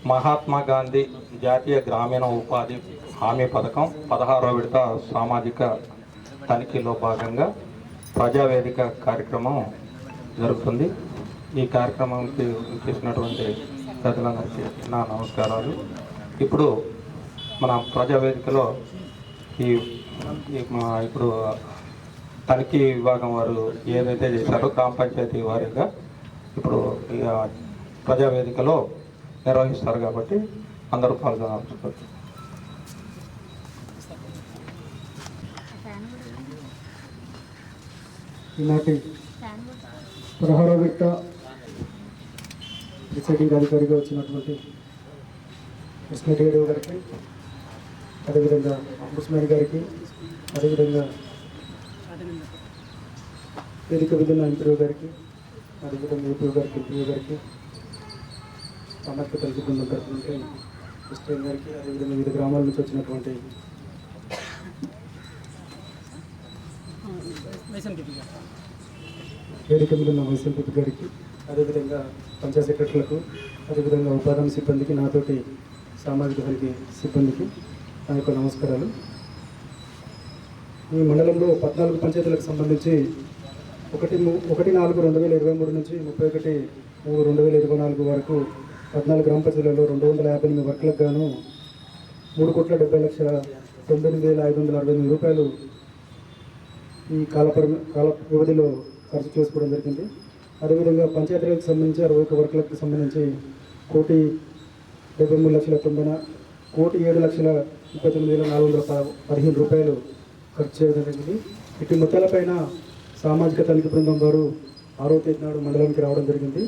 మహాత్మా గాంధీ జాతీయ గ్రామీణ ఉపాధి హామీ పథకం 16వ విడత సామాజిక తనిఖీలో భాగంగా ప్రజావేదిక కార్యక్రమం జరుగుతుంది. ఈ కార్యక్రమానికి చేసినటువంటి పెద్దలందరికీ నా నమస్కారాలు. ఇప్పుడు మన ప్రజావేదికలో ఇప్పుడు తనిఖీ విభాగం వారు ఏదైతే చేశారో గ్రామ పంచాయతీ వారీగా ఇప్పుడు ప్రజావేదికలో నిర్వహిస్తారు కాబట్టి అందరూ పాల్గొనాల్సుకోవచ్చు. ఈనాటి 16వ విడత ప్రిసైడింగ్ అధికారిగా వచ్చినటువంటి కృష్ణదేవి గారికి, అదేవిధంగా అంబుడ్స్మన్ గారికి, అదేవిధంగా వేదిక విధున్న ఎంపీఓ గారికి, అదేవిధంగా ఏపీఓ గారికి, ఎంపీఓ గారికి, సామాజిక తనిఖీ బృందం తరఫున కృష్ణ గారికి, అదేవిధంగా వివిధ గ్రామాల నుంచి వచ్చినటువంటి వేదిక మీద ఉన్న వైస్ ఎంపీ గారికి, అదేవిధంగా పంచాయత్ సెక్రటరీలకు, అదేవిధంగా ఉపాధి సిబ్బందికి, నాతోటి సామాజిక తనిఖీ సిబ్బందికి నా యొక్క నమస్కారాలు. ఈ మండలంలో 14 పంచాయతీలకు సంబంధించి 1/4/2023 నుంచి 31/3/2024 వరకు 14 గ్రామ పంచాయతీలలో 258 వర్కులకు గాను 3,70,09,568 రూపాయలు ఈ కాల వ్యవధిలో ఖర్చు చేసుకోవడం జరిగింది. అదేవిధంగా పంచాయతీలకు సంబంధించి 61 వర్కులకు సంబంధించి 1,73,9,7,29,415 రూపాయలు ఖర్చు చేయడం జరిగింది. ఇటు మొత్తాలపైన సామాజిక తనిఖీ బృందం వారు 6వ తేదీ నాడు మండలానికి రావడం జరిగింది.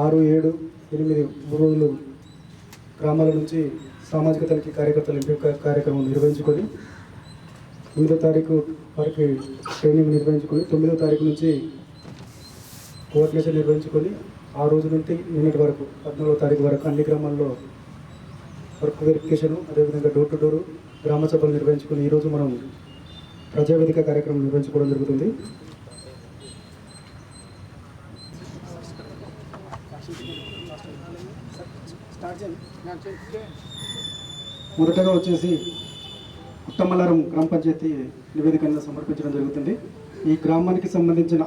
6, 7, 8 3 రోజులు గ్రామాల నుంచి సామాజిక తనిఖీ కార్యకర్తల ఎంపిక కార్యక్రమం నిర్వహించుకొని 8వ తారీఖు వరకు ట్రైనింగ్ నిర్వహించుకొని 9వ తారీఖు నుంచి కోఆర్డినేషన్ నిర్వహించుకొని ఆ రోజు నుండి నిన్నటి వరకు 14వ తారీఖు వరకు అన్ని గ్రామాల్లో వర్క్ వెరిఫికేషన్, అదేవిధంగా డోర్ టు డోర్ గ్రామ సభలు నిర్వహించుకొని ఈరోజు మనం ప్రజావేదిక కార్యక్రమం నిర్వహించుకోవడం జరుగుతుంది. మొదటగా వచ్చేసి కుట్టమల్లారం గ్రామ పంచాయతీ నివేదికను సమర్పించడం జరుగుతుంది. ఈ గ్రామానికి సంబంధించిన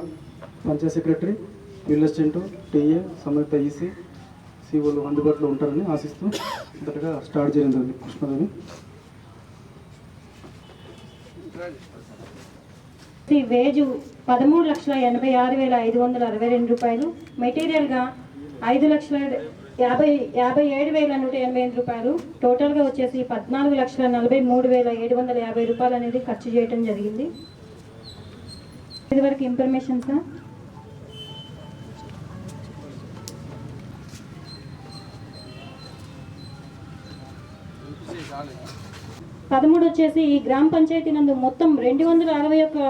Panchayat secretary, field assistant, TA, సంబంధిత ఈసీ, సిఓలు అందుబాటులో ఉంటారని ఆశిస్తూ మొదటగా స్టార్ట్ చేయడం జరిగింది. కృష్ణదేవి వేజు 13,86,562 రూపాయలు, మెటీరియల్గా 5,57,188 రూపాయలు, టోటల్గా వచ్చేసి 14,43,750 రూపాయలు అనేది ఖర్చు చేయడం జరిగింది. ఇదివరకు ఇన్ఫర్మేషన్ సార్. పదమూడు వచ్చేసి ఈ గ్రామ పంచాయతీ నందు మొత్తం 261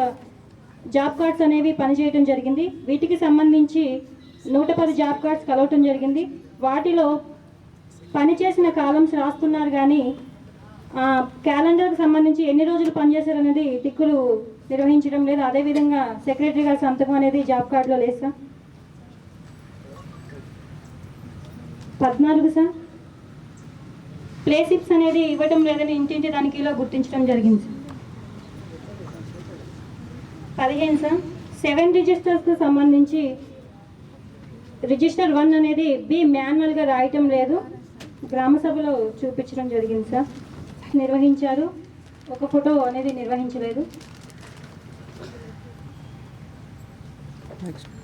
జాబ్ కార్డ్స్ అనేవి పనిచేయడం జరిగింది. వీటికి సంబంధించి 110 జాబ్ కార్డ్స్ కలవటం జరిగింది. వాటిలో పనిచేసిన కాలమ్స్ రాస్తున్నారు కానీ క్యాలెండర్కి సంబంధించి ఎన్ని రోజులు పనిచేశారు అనేది టిక్కులు నిర్వహించడం లేదు. అదేవిధంగా సెక్రటరీ గారి సంతకం అనేది జాబ్ కార్డులో లేదు సార్. 14 సార్, ప్లేసిప్స్ అనేది ఇవ్వటం లేదని ఇంటింటి తనిఖీలో గుర్తించడం జరిగింది సార్. 15 సార్, 7 రిజిస్టర్స్కి సంబంధించి రిజిస్టర్ 1 అనేది బి మాన్యువల్గా రాయటం లేదు, గ్రామ సభలో చూపించడం జరిగింది సార్. నిర్వహించారు, ఒక ఫోటో అనేది నిర్వహించలేదు.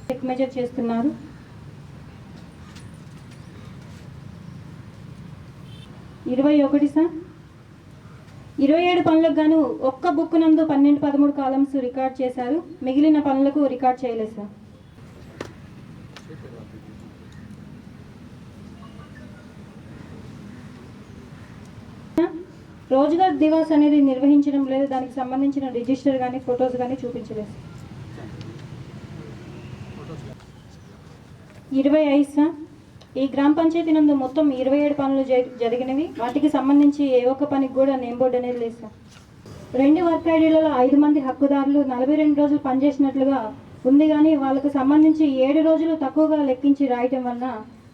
చెక్ మెజర్ చేస్తున్నారు. 21 సార్, 27 పనులకు గాను ఒక్క బుక్ నందు 12-13 కాలమ్స్ రికార్డ్ చేశారు, మిగిలిన పనులకు రికార్డ్ చేయలేదు సార్. రోజ్గార్ దివాస్ అనేది నిర్వహించడం లేదు, దానికి సంబంధించిన రిజిస్టర్ కానీ ఫొటోస్ కానీ చూపించలేదు. 25 సార్, ఈ గ్రామ పంచాయతీ నందు మొత్తం 27 పనులు జరిగినవి, వాటికి సంబంధించి ఏ ఒక్క పనికి కూడా నేమ్ బోర్డు అనేది లేదు సార్. 2 వర్క్ ఐడీలలో 5 మంది హక్కుదారులు 42 రోజులు పనిచేసినట్లుగా ఉంది, కానీ వాళ్ళకు సంబంధించి 7 రోజులు తక్కువగా లెక్కించి రాయటం వలన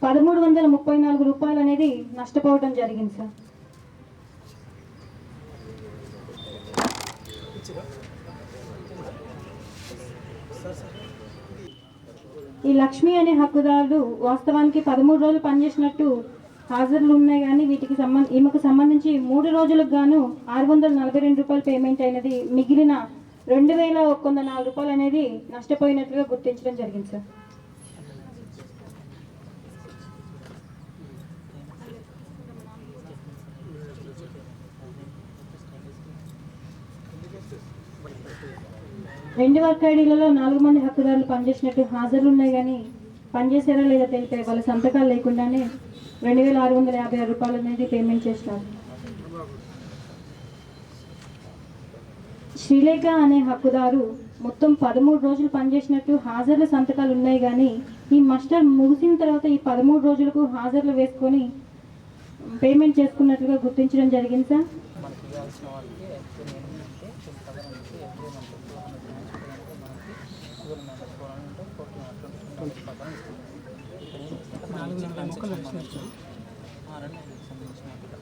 1334 రూపాయలు అనేది నష్టపోవడం జరిగింది సార్. ఈ లక్ష్మి అనే హక్కుదారుడు వాస్తవానికి 13 రోజులు పనిచేసినట్టు హాజరులు ఉన్నాయి, కానీ ఈమెకు సంబంధించి 3 రోజులకు గాను 642 రూపాయలు పేమెంట్ అయినది. మిగిలిన 2104 రూపాయలు అనేది నష్టపోయినట్లుగా గుర్తించడం జరిగింది సార్. రెండు వర్క్ ఐడీలలో 4 మంది హక్కుదారులు పనిచేసినట్టు హాజరులు ఉన్నాయి, కానీ పనిచేసారా లేదా తెలిపే వాళ్ళ సంతకాలు లేకుండానే 2656 రూపాయలు అనేది పేమెంట్ చేసినారు. శ్రీలేఖ అనే హక్కుదారు మొత్తం 13 రోజులు పనిచేసినట్టు హాజరుల సంతకాలు ఉన్నాయి, కానీ ఈ మస్టర్ ముగిసిన తర్వాత ఈ 13 రోజులకు హాజరులు వేసుకొని పేమెంట్ చేసుకున్నట్లుగా గుర్తించడం జరిగింది సార్.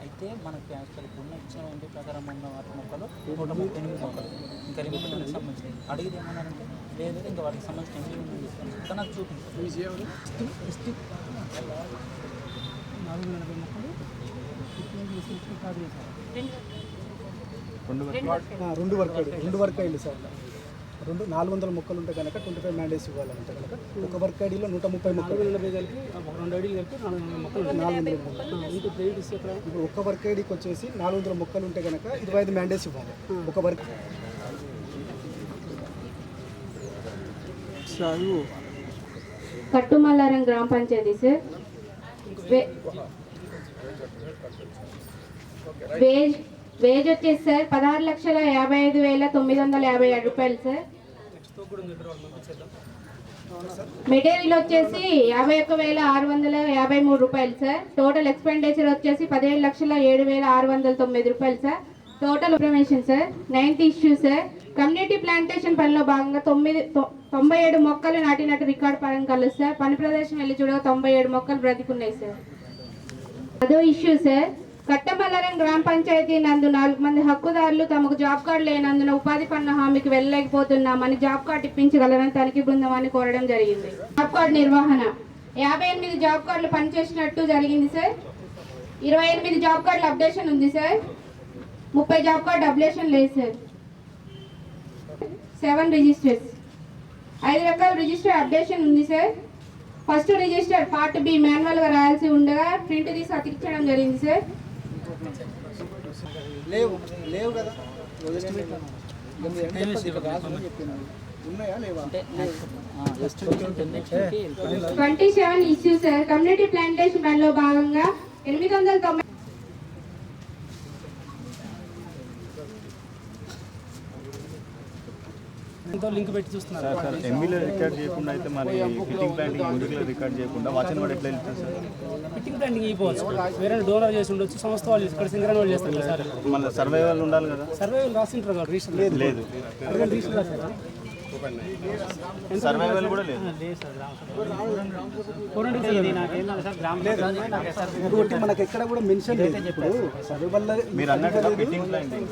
అయితే మనకి యాక్చువల్గా ఉన్న ఇచ్చిన ఎంపీ ప్రకారం ఉన్న వాటి మొక్కలు 138 మొక్కలు ఇంకా రిమైనింగ్ సంబంధించి అడిగితే ఏమన్నారంటే లేదు ఇంకా వాటికి సంబంధించిన ఎంపీ తీసుకొని కానీ నాకు చూపించారు 440 మొక్కలు రెండు వర్క్ ఐడీలు సార్. 400 మొక్కలు ఉంటే కనుక 25 మ్యాండేట్స్ ఇవ్వాలంటే కనుక ఒక వర్క్ ఐడీలో 130 మొక్కలు, 2 ఐడీలు కలిపి 400 మొక్కలు. ఇప్పుడు ఒక వర్క్ ఐడీకి వచ్చేసి 400 మొక్కలు ఉంటే కనుక 25 మ్యాండేట్స్ ఇవ్వాలి ఒక వర్క్. కట్టుమల్లారం గ్రామ పంచాయతీ సార్. వేజ్ వచ్చేసి సార్ 16,55,957 రూపాయలు సార్. మెటీరియల్ వచ్చేసి 51,653 రూపాయలు సార్. టోటల్ ఎక్స్పెండిచర్ వచ్చేసి 17,07,609 రూపాయలు sir. Total information sir 9th issue sir. Community plantation పనిలో భాగంగా 97 మొక్కలు నాటినట్టు రికార్డు పరంగా కలుసు సార్. పని ప్రదేశం వెళ్ళి చూడగా 97 మొక్కలు బ్రతికున్నాయి సార్. అదో ఇష్యూ సార్. కట్టమల్లారం గ్రామ పంచాయతీ నందు 4 మంది హక్కుదారులు తమకు జాబ్ కార్డు లేనందున ఉపాధి పన్ను హామీకి వెళ్ళలేకపోతున్నామని జాబ్ కార్డు ఇప్పించగలరని తనిఖీ బృందాన్ని కోరడం జరిగింది. జాబ్ కార్డు నిర్వహణ 58 జాబ్ కార్డులు పనిచేసినట్టు జరిగింది సార్. 28 జాబ్ కార్డులు అప్డేషన్ ఉంది సార్. 30 జాబ్ కార్డు అప్డేషన్ లేదు సార్. 7 రిజిస్టర్స్ 5 రకాల రిజిస్టర్ అప్డేషన్ ఉంది సార్. ఫస్ట్ రిజిస్టర్ పార్ట్ బి మాన్యువల్గా రాయాల్సి ఉండగా ప్రింట్ తీసి అతికించడం జరిగింది సార్. లేవు కదా 27 ఇష్యూ సార్. కమ్యూనిటీ ప్లాంటేషన్ పనిలో భాగంగా 890 లింక్ పెట్టి చూస్తున్నారు సార్. ఎంబీలో రికార్డ్ చేయకుండా అయితే మరి ఫిట్టింగ్ ప్లాంటింగ్ మ్యూజిక్లో రికార్డ్ చేయకుండా వాచన్ వాడు ఎట్లా వెళ్తారు సార్? ఫిట్టింగ్ ప్లాంటింగ్ అయిపోవచ్చు. వేరే డోనర్ చేసి ఉండొచ్చు, సంస్థ వాళ్ళు ఇక్కడ సింగరన్ వాళ్ళు చేస్తారు కదా సార్. మళ్ళీ సర్వైవల్ ఉండాలి కదా. సర్వైవల్ రాసింటారు కదా, రిజిస్టర్ లేదు రిజిస్టర్ రాసారా? సర్వైవల్ కూడా లేదు. ఇంకోటి మనకి ఎక్కడ కూడా మెన్షన్ లేదు. ఇప్పుడు సర్వైవల్ మీరు అన్నట్టుగా ఫిట్టింగ్ ప్లాంటింగ్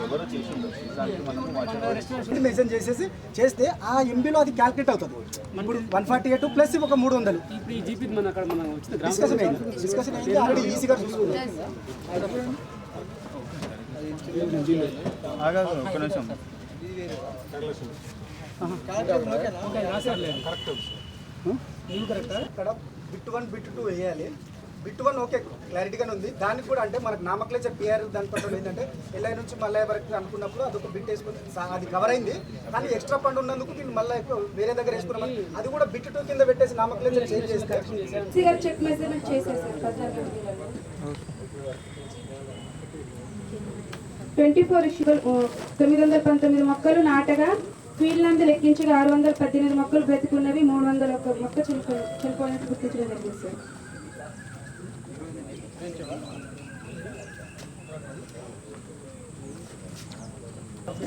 ఎవరో చేసి ఉండొచ్చు. దానికి మనం వాచన్ మెన్షన్ చేస్తే ఆ ఎంబీలో అది క్యాల్కులేట్ అవుతుంది. ఇప్పుడు 148 ప్లస్ ఒక 300 ఇప్పుడు ఈ జీపీ మన అక్కడ మనం వచ్చిన డిస్కషన్ అయింది ఆల్రెడీ ఈజీగా చూసుకున్నాం. ఆగా ఒక నిమిషం. ఇక్కడ బిట్ 1 బిట్ 2 వేయాలి. బిట్ 1 ఓకే క్లారిటీగానే ఉంది. దానికి కూడా అంటే మనకు నామక్లేచర్ పిఆర్ దాని పట్ల ఏంటంటే ఎల్ఐ నుంచి మళ్ళీ వరకు అనుకున్నప్పుడు అదొక బిట్ వేసుకుని అది కవర్ అయింది. కానీ ఎక్స్ట్రా ఫండ్ ఉన్నందుకు దీన్ని మళ్ళీ వేరే దగ్గర వేసుకున్నాం. అది కూడా బిట్ 2 కింద పెట్టేసి నామక్లేచర్ చేంజ్ చేస్తే చెక్ మెజర్మెంట్ చేసేసారు. 24 ఇష్యూ 919 మొక్కలు నాటగా ఫీల్డ్ నందు లెక్కించగా 618 మొక్కలు బ్రతికున్నవి, 301 మొక్క చనిపోయినట్టు గుర్తించడం జరిగింది సార్.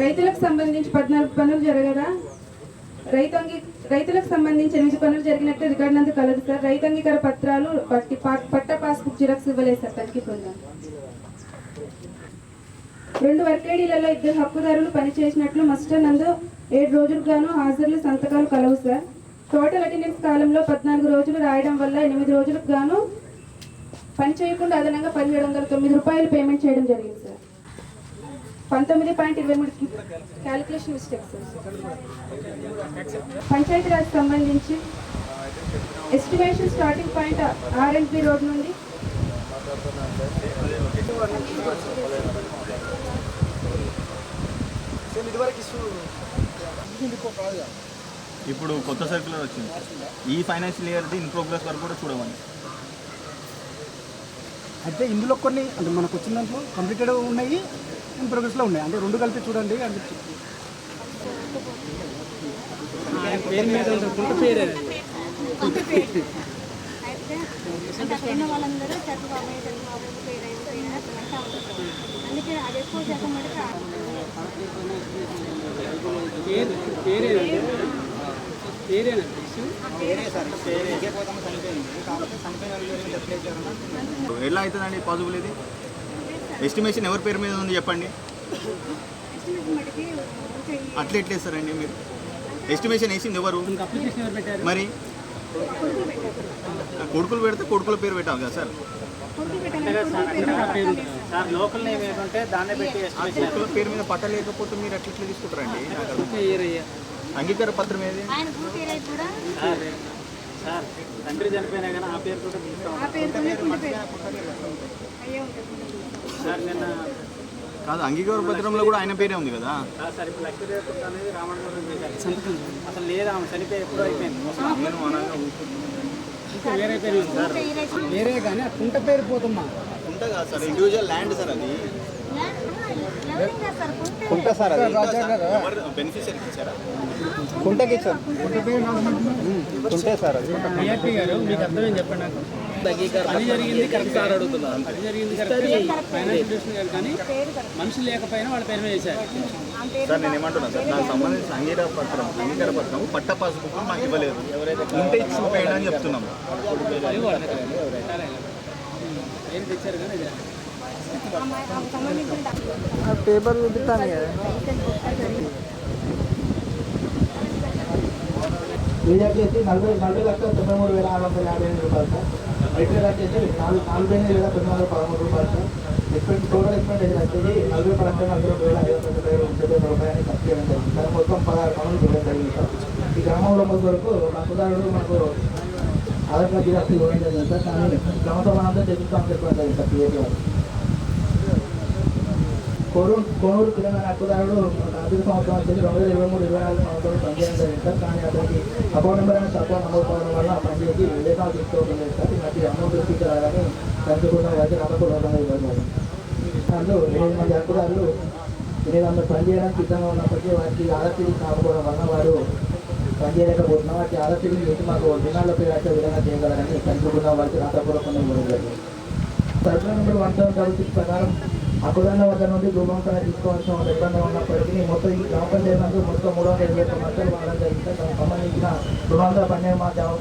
రైతులకు సంబంధించి 14 పనులు జరగగా రైతు రైతులకు సంబంధించి 8 పనులు జరిగినట్టు రికార్డు నందు కలదు సార్. రైతు అంగీకార పత్రాలు పట్ట పాస్బుక్ జిరాక్స్ ఇవ్వలేదు సార్ తనిఖీ బృందం. 2 వర్కేడీలలో 2 హక్కుదారులు పనిచేసినట్లు మస్టర్ నందు 7 రోజులకు గాను హాజరులు సంతకాలు కలవు సార్. టోటల్ అటెండెన్స్ కాలంలో 14 రోజులు రాయడం వల్ల 8 రోజులకు గాను పని చేయకుండా అదనంగా 1709 రూపాయలు పేమెంట్ చేయడం జరిగింది sir. 19.23 calculation mistake sir. Panchayati Raj సంబంధించి estimation starting point R&B road నుండి ఇప్పుడు కొత్త సర్క్యులర్ వచ్చింది. ఈ ఫైనాన్షియల్ ఇయర్ది ఇన్ ప్రోగ్రెస్ వరకు కూడా చూడమని. అయితే ఇందులో కొన్ని అంటే మనకు వచ్చిన దాంట్లో కంప్లీటెడ్ ఉన్నాయి, ఇన్ ప్రోగ్రెస్లో ఉన్నాయి. అంటే 2 కలిపి చూడండి అని చెప్పి వాళ్ళందరూ చదువు అందుకే అది ఎక్కువ శాతం ఎలా అవుతుందండి పాసిబుల్ ఇది? ఎస్టిమేషన్ ఎవరి పేరు మీద ఉంది చెప్పండి. అట్లా ఎట్లా వేస్తారండి మీరు? ఎస్టిమేషన్ వేసింది ఎవరు? మరి కొడుకులు పెడితే కొడుకుల పేరు పెట్టాలి కదా సార్. లోకల్ నేమ్ ఏమంటే దాన్నే పెట్టి కొడుకుల పేరు మీద పట్ట లేకపోతే మీరు అట్లా ఎట్లా తీసుకుంటారండి? అంగీకార పత్రం ఏది? సార్ తండ్రి చనిపోయినా కానీ ఆ పేరు కూడా సార్ నిన్న కాదు, అంగీకార పత్రంలో కూడా ఆయన పేరే ఉంది కదా సార్. ఇప్పుడు లక్ష్మీ అనేది రావణ అసలు లేదా ఆమె చనిపోయి ఎప్పుడో అయిపోయింది. వేరే పేరు సార్, వేరే కానీ ఆ కుంట పేరు పోతుమ్మా. కుంట కాదు సార్, ఇండివిజువల్ ల్యాండ్ సార్. అది కుంట సార్. అది బెనిఫిషియరీ ఇచ్చారా? కుంటకి ఇచ్చారు. కుంటే సార్. అది డిఆర్పీ గారు మీకు అర్థమేం చెప్పండి నాకు. అది జరిగింది కరెక్ట్ సార్ అడుగుతున్నాను. అది జరిగింది కరెక్ట్ ఫైనాన్షియల్ డిస్ట్రిక్ట్ గారు, కానీ మనుషులు లేకపోయినా వాళ్ళ పేరు మీద వేశారు సార్. నేను ఏమంటున్నాను సార్, నాకు సంబంధించిన అంగీకార పత్రం పట్ట పాస్బుక్ నాకు ఇవ్వలేదు. ఉంటే ఇచ్చి చూపేయండి అని చెప్తున్నాము. ఏం తెచ్చారు కానీ పేపర్ చూపిస్తాను కదా. రీజెక్ట్ వచ్చేసి 40,93,658 రూపాయలు సార్. రిటైర్ వచ్చేసి 4,913,13 రూపాయలు సార్. టోటల్ ఎక్స్పెండిచర్ వచ్చేసి 40,42,570 రూపాయలు ఖర్చు చేయడం జరిగింది సార్. మొత్తం 16 పనులు చేయడం జరిగింది సార్. ఈ గ్రామంలో వరకు హక్కుదారుడు మనకు ఆధార్ కార్డు జిరాక్స్ ఇవ్వడం జరిగింది సార్. కానీ గ్రామ సభనంతా చెప్తామని చెప్పడం జరిగింది సార్. పిఏపీ వారు కోనూరు తెలంగాణ హక్కుదారుడు ఆర్థిక సంవత్సరం వచ్చేసి 2023-24 సంవత్సరం పనిచేయడం జరిగింది సార్. కానీ అతనికి అకౌంట్ నెంబర్ అనేది తక్కువ నమోదు కావడం వల్ల పనిచేసి విదేశాలు తీసుకోవడం లేదు సార్. మధ్య అమౌంట్ తీసుకురాగానే పెంచుకున్న వారికి రాకపోవడం ఇవ్వడం. దాంట్లో 8 మంది హక్కుదారులు 800 పనిచేయడానికి సిద్ధంగా ఉన్నప్పటికీ వారికి ఆర్ఎస్సీ కాకపోవడం వల్ల వారు పనిచేయలేకపోతున్నాం. వారికి ఆర్ఎస్సీ చేసి మాకు దినాల్లో పేరు వచ్చే విధంగా చేయగలరని పెంచుకున్న వారికి రాకపోవడం ఇవ్వడం జరిగింది. సర్కులర్ నెంబర్ 176 ప్రకారం హక్కుదారుల వద్ద నుండి రూపంపై తీసుకోవాల్సిన ఇబ్బంది ఉన్నప్పటికీ మొత్తం ఈ గ్రామ పంచాయతీ మొత్తం 320 లక్షలు వాడడం జరిగింది. దానికి సంబంధించిన 212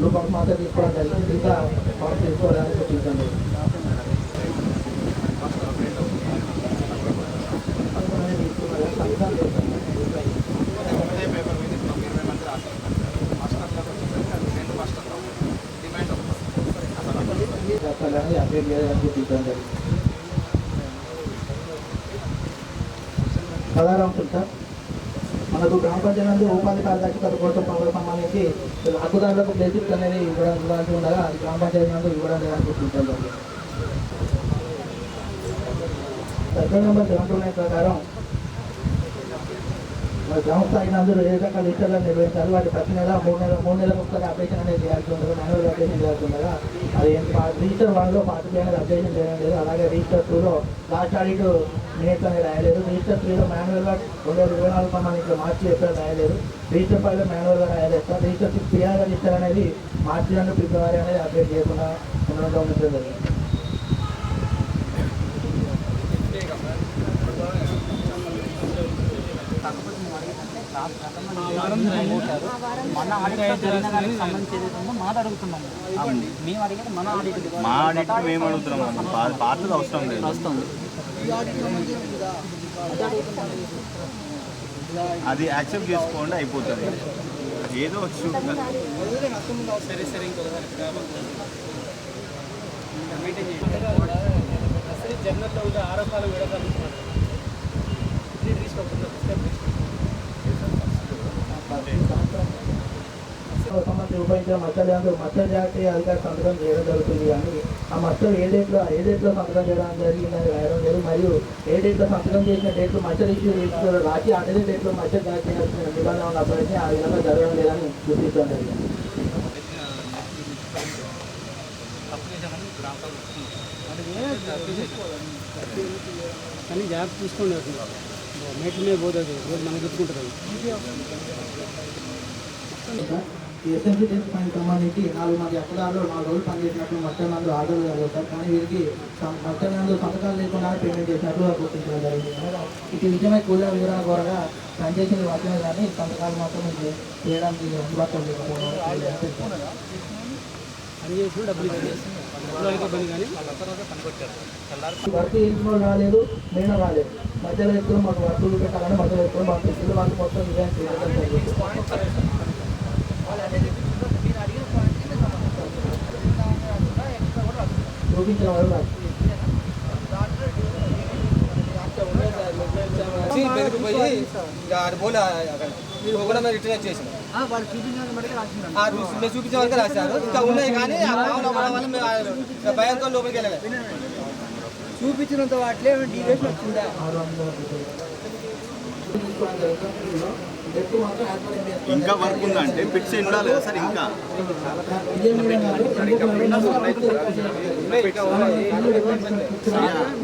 రూపాయలు మాత్రం తీసుకోవడం జరిగింది. ఇంకా ఫామ్ తీసుకోవడానికి సూచించండి. అప్డేట్ చేయడానికి సూచించడం జరిగింది. 16 అంశాలు సార్. మనకు గ్రామ పంచాయతీ ఉపాధి కార్యదర్శి కోసం పనులకు సంబంధించి హక్కుదారులకు బేసిక్స్ అనేది ఇవ్వాల్సి ఉండగా అది గ్రామ పంచాయతీ నందు ఇవ్వడం లేదని సూచించడం జరిగింది. సర్కిల్ నెంబర్ 79 ప్రకారం గ్రామ స్థాయి నందు రకాల రిజిస్టర్లను నిర్వహించాలి. వాటి ప్రతి నెల 3 నెలలకు ఒకసారి అప్డేషన్ అనేది చేయాల్సి ఉండగా మాన్యువల్ అప్డేషన్ చేయాల్సి ఉండగా అది రిజిస్టర్ 1లో పార్టీ అనేది అప్డేషన్ చేయడం లేదు. అలాగే రిజిస్టర్ 2లో లాస్ట్ ఆడిట్ మినిట్స్ అనేది రాయలేదు. రిజిస్టర్ 3లో మాన్యువల్గా 2024 సంబంధించిన మార్చి ఏప్రిల్ రాయలేదు. రిజిస్టర్ 5లో మాన్యువల్గా రాయలేదు సార్. రిజిస్టర్ 6 పిఆర్ రిజిస్టర్ అనేది మార్చి నుండి ఫిబ్రవరి అనేది అప్డేట్ చేయకుండా ఉండడం గమనించడం జరిగింది. మన ఆడిట్ జరిగిన దానికి సంబంధించి ఏదైతే మాట అడుగుతున్నాము. మేము అడిగేది మన ఆడిట్. మా ఆడిట్ మేము అడుగుతున్నాం, పార్టీలు అవసరం లేదు. వస్తుంది అది యాక్సెప్ట్ చేసుకోండి, అయిపోతుంది. ఏదో వచ్చి జనరల్లో ఉండే ఆరోపాలు సంబంధించి ఉపయోగించిన మస్టర్ జాగ్రత్త అధికారి సంతకం చేయడం జరుగుతుంది. కానీ ఆ మస్టర్ ఏ డేట్లో సంతకం చేయడం జరిగిందని రాయడం లేదు. మరియు ఏ డేట్లో సంతకం చేసిన డేట్లో మస్టర్ ఇష్యూ రాసి అదే డేట్లో మస్టర్ జారీ చేయాల్సిన నిబంధన ఉన్నప్పటికీ ఆ విధంగా జరగడం లేదని గుర్తించడం జరిగింది. కానీ జాగ్రత్త చూసుకోండి, మేటి మీద పోతుంది, రోజు మనకు గుర్తుకుంటుంది. ఎస్ఎంసీ టెస్ట్ పైన సంబంధించి 4 మంది అక్కడాలు 4 రోజులు పనిచేసినట్లు మస్టర్ నందు ఆర్డర్ జరుగుతారు. కానీ వీరికి మస్టర్ నందు సంతకాలు లేకుండా పేమెంట్ చేసినట్లు గుర్తించడం జరిగింది. ఇది నిజమే కూలీల వివరణ కోరగా పనిచేసిన వాక్యమే కానీ సంతకాలు మాత్రం చేయడానికి అందుబాటులో లేకపోవడం. పనిచేసిన డబ్బులు వర్క్ చేసిన రాలేదు, నేను రాలేదు. మధ్యలో వ్యక్తులు మాకు వర్కులు పెట్టాలని మధ్య వ్యక్తులు మాకు వ్యక్తులు వాళ్ళు మొత్తం డిజైన్ చేయడం జరిగింది. చూపించిన వాళ్ళు చూపించే వరకు రాశారు. ఇంకా ఉన్నాయి కానీ భయంతో లోపలికి వెళ్ళలేదు. చూపించినంత వాటిలో డీవియేషన్ వచ్చిందా? ఇంకా వర్క్ ఉందంటే పిట్స్ ఉండాలి కదా సార్. ఇంకా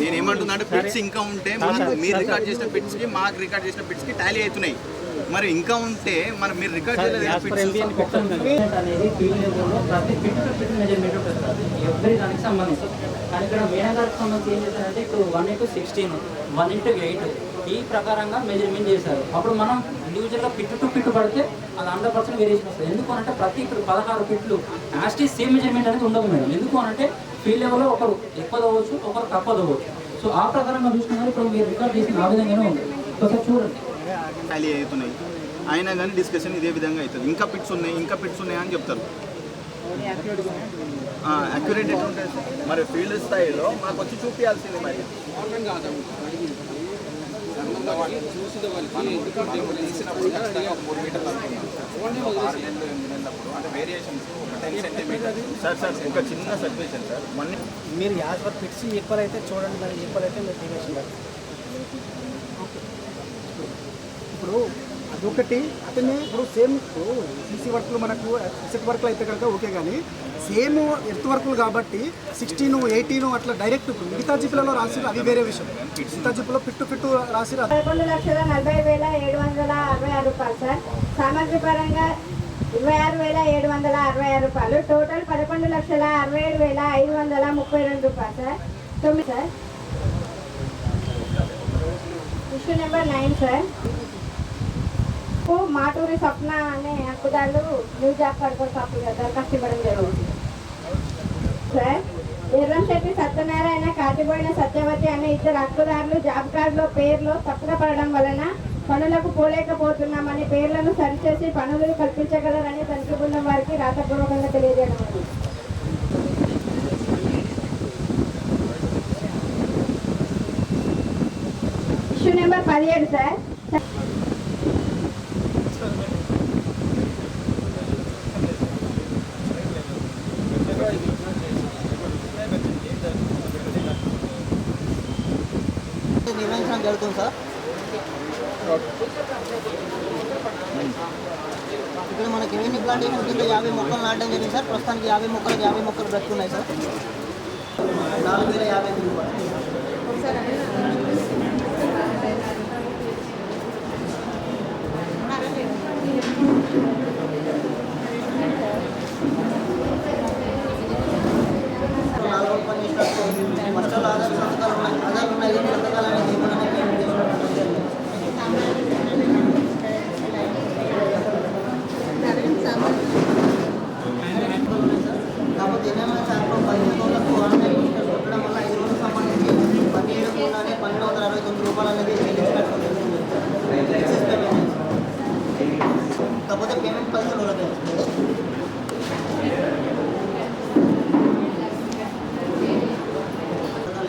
నేనేమంటున్నా అంటే పిట్స్ ఇంకా ఉంటే మీరు రికార్డ్ చేసిన పిట్స్కి మాకు రికార్డ్ చేసిన పిట్స్కి టాలీ అవుతున్నాయి. మరి ఇంకా ఉంటే మనం మీరు రికార్డ్ చేయలేదు అనేది ఫీల్డ్ లెవెల్లో ప్రతి ఫిట్ మెజర్మెంట్ పెడతారు ఎవరి దానికి సంబంధించి. కానీ ఇక్కడ మేడం గారికి సంబంధించి ఏం చేశారంటే ఇప్పుడు 1:16, 1:8 ఈ ప్రకారంగా మెజర్మెంట్ చేశారు. అప్పుడు మనం ఇండివిజువల్గా పిట్టు పడితే అది 100% వేరియేషన్ వస్తుంది. ఎందుకు అంటే ప్రతి ఇప్పుడు 16 ఫిట్లు యాస్టీ సేమ్ మెజర్మెంట్ అనేది ఉండదు మేడం. ఎందుకు అంటే ఫీల్డ్ లెవెల్లో ఒకరు ఎక్కువ అవ్వచ్చు, ఒకరు తక్కువ అవ్వచ్చు. సో ఆ ప్రకారంగా చూసుకున్నారు. ఇప్పుడు మీరు రికార్డ్ చేసిన ఆ విధంగానే ఉంది. ఒకసారి చూడండి, టాలీ అవుతున్నాయి అయినా కానీ డిస్కషన్ ఇదే విధంగా అవుతుంది. ఇంకా పిట్స్ ఉన్నాయి అని చెప్తారు. అక్యురేట్ ఎట్లా ఉంటుంది మరి ఫీల్డ్ స్థాయిలో మాకు వచ్చి చూపించాల్సింది. మరి తీసినప్పుడు ఖచ్చితంగా 3 మీటర్లు అనుకున్నాం. 6 నెలలు 8 నెలలప్పుడు అంటే వేరియేషన్స్ ఒక 10 సెంటీమీటర్. సార్ ఒక చిన్న సబ్మిషన్ సార్. మీరు యాజ్ పర్ ఫిట్స్ ఈక్వల్ అయితే చూడండి, మరి ఈక్వల్ అయితే మీరు డీవియేషన్ ఇప్పుడు అదొకటి. అతనే ఇప్పుడు సేమ్ ఇప్పుడు సీసీ వర్క్లు మనకు ఇసెట్ వర్క్లు అయితే కనుక ఓకే, కానీ సేమ్ ఎర్త్ వర్క్లు కాబట్టి 16, 18 అట్లా డైరెక్ట్ మిగతా జిప్లలో రాసిరు, అది వేరే విషయం. మిగతా జిప్లో పిట్టు రాసిరు. 11,40,766 రూపాయలు సార్. సామగ్రి పరంగా 26,766 రూపాయలు. టోటల్ 11,67,532 రూపాయలు sir. 9 sir. Issue number 9 sir. Maturi Swapna అనే హక్కుదారులు న్యూ జాబ్ కార్డు కోసం దరఖాస్తు ఇవ్వడం జరుగుతుంది సార్. ఎర్రంశెట్టి సత్యనారాయణ, కాటిపోయిన సత్యవతి అనే 2 హక్కుదారులు జాబ్ కార్డులో పేర్లు తప్పుగా పడడం వలన పనులకు పోలేకపోతున్నామని పేర్లను సరిచేసి పనులు కల్పించగలరని తనిఖీ బృందం వారికి రాతపూర్వకంగా తెలియజేయడం. Issue number 17 sir. నిర్వహించడం జరుగుతుంది సార్. ఇక్కడ మనకి రెవెన్యూ ప్లాంటేషన్ కింద 50 మొక్కలు నాటడం జరిగింది సార్. ప్రస్తుతానికి 50 మొక్కలు బ్రతుకున్నాయి సార్. 4,050 రూపాయలు. మస్టర్లు ఆధార్ సంతకాలు ఉన్నాయి. సంతకాలు అనేది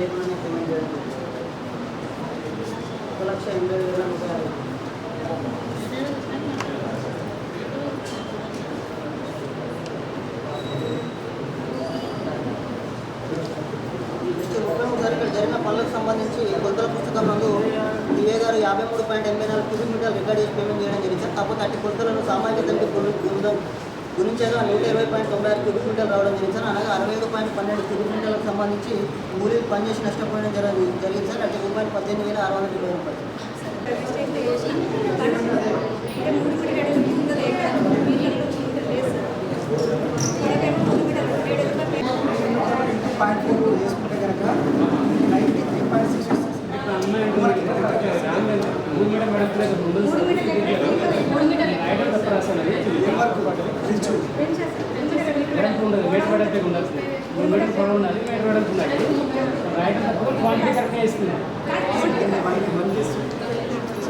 లేకుండానే పేమెంట్ చేయడం 1,80,150. ఇక్కడ జరిగిన పనులకు సంబంధించి కొలతల పుస్తకం నందు డిఏ గారు 53.84 క్యూబిక్ మీటర్లు రికార్డ్ చేసి పేమెంట్ చేయడం జరిగింది. కాకపోతే అట్టి కొలతలను సామాజిక తనిఖీ గురించగా 120.96 క్యూబిక్ మీటర్లు రావడం జరిగింది సార్. అనగా 65.12 క్యూబిక్ మీటర్లకు సంబంధించి కూలీలు పనిచేసి నష్టపోవడం జరిగింది సార్. అట్టి రూపాయలు 18,620 రూపాయలు. చేసుకుంటే కనుక 93.6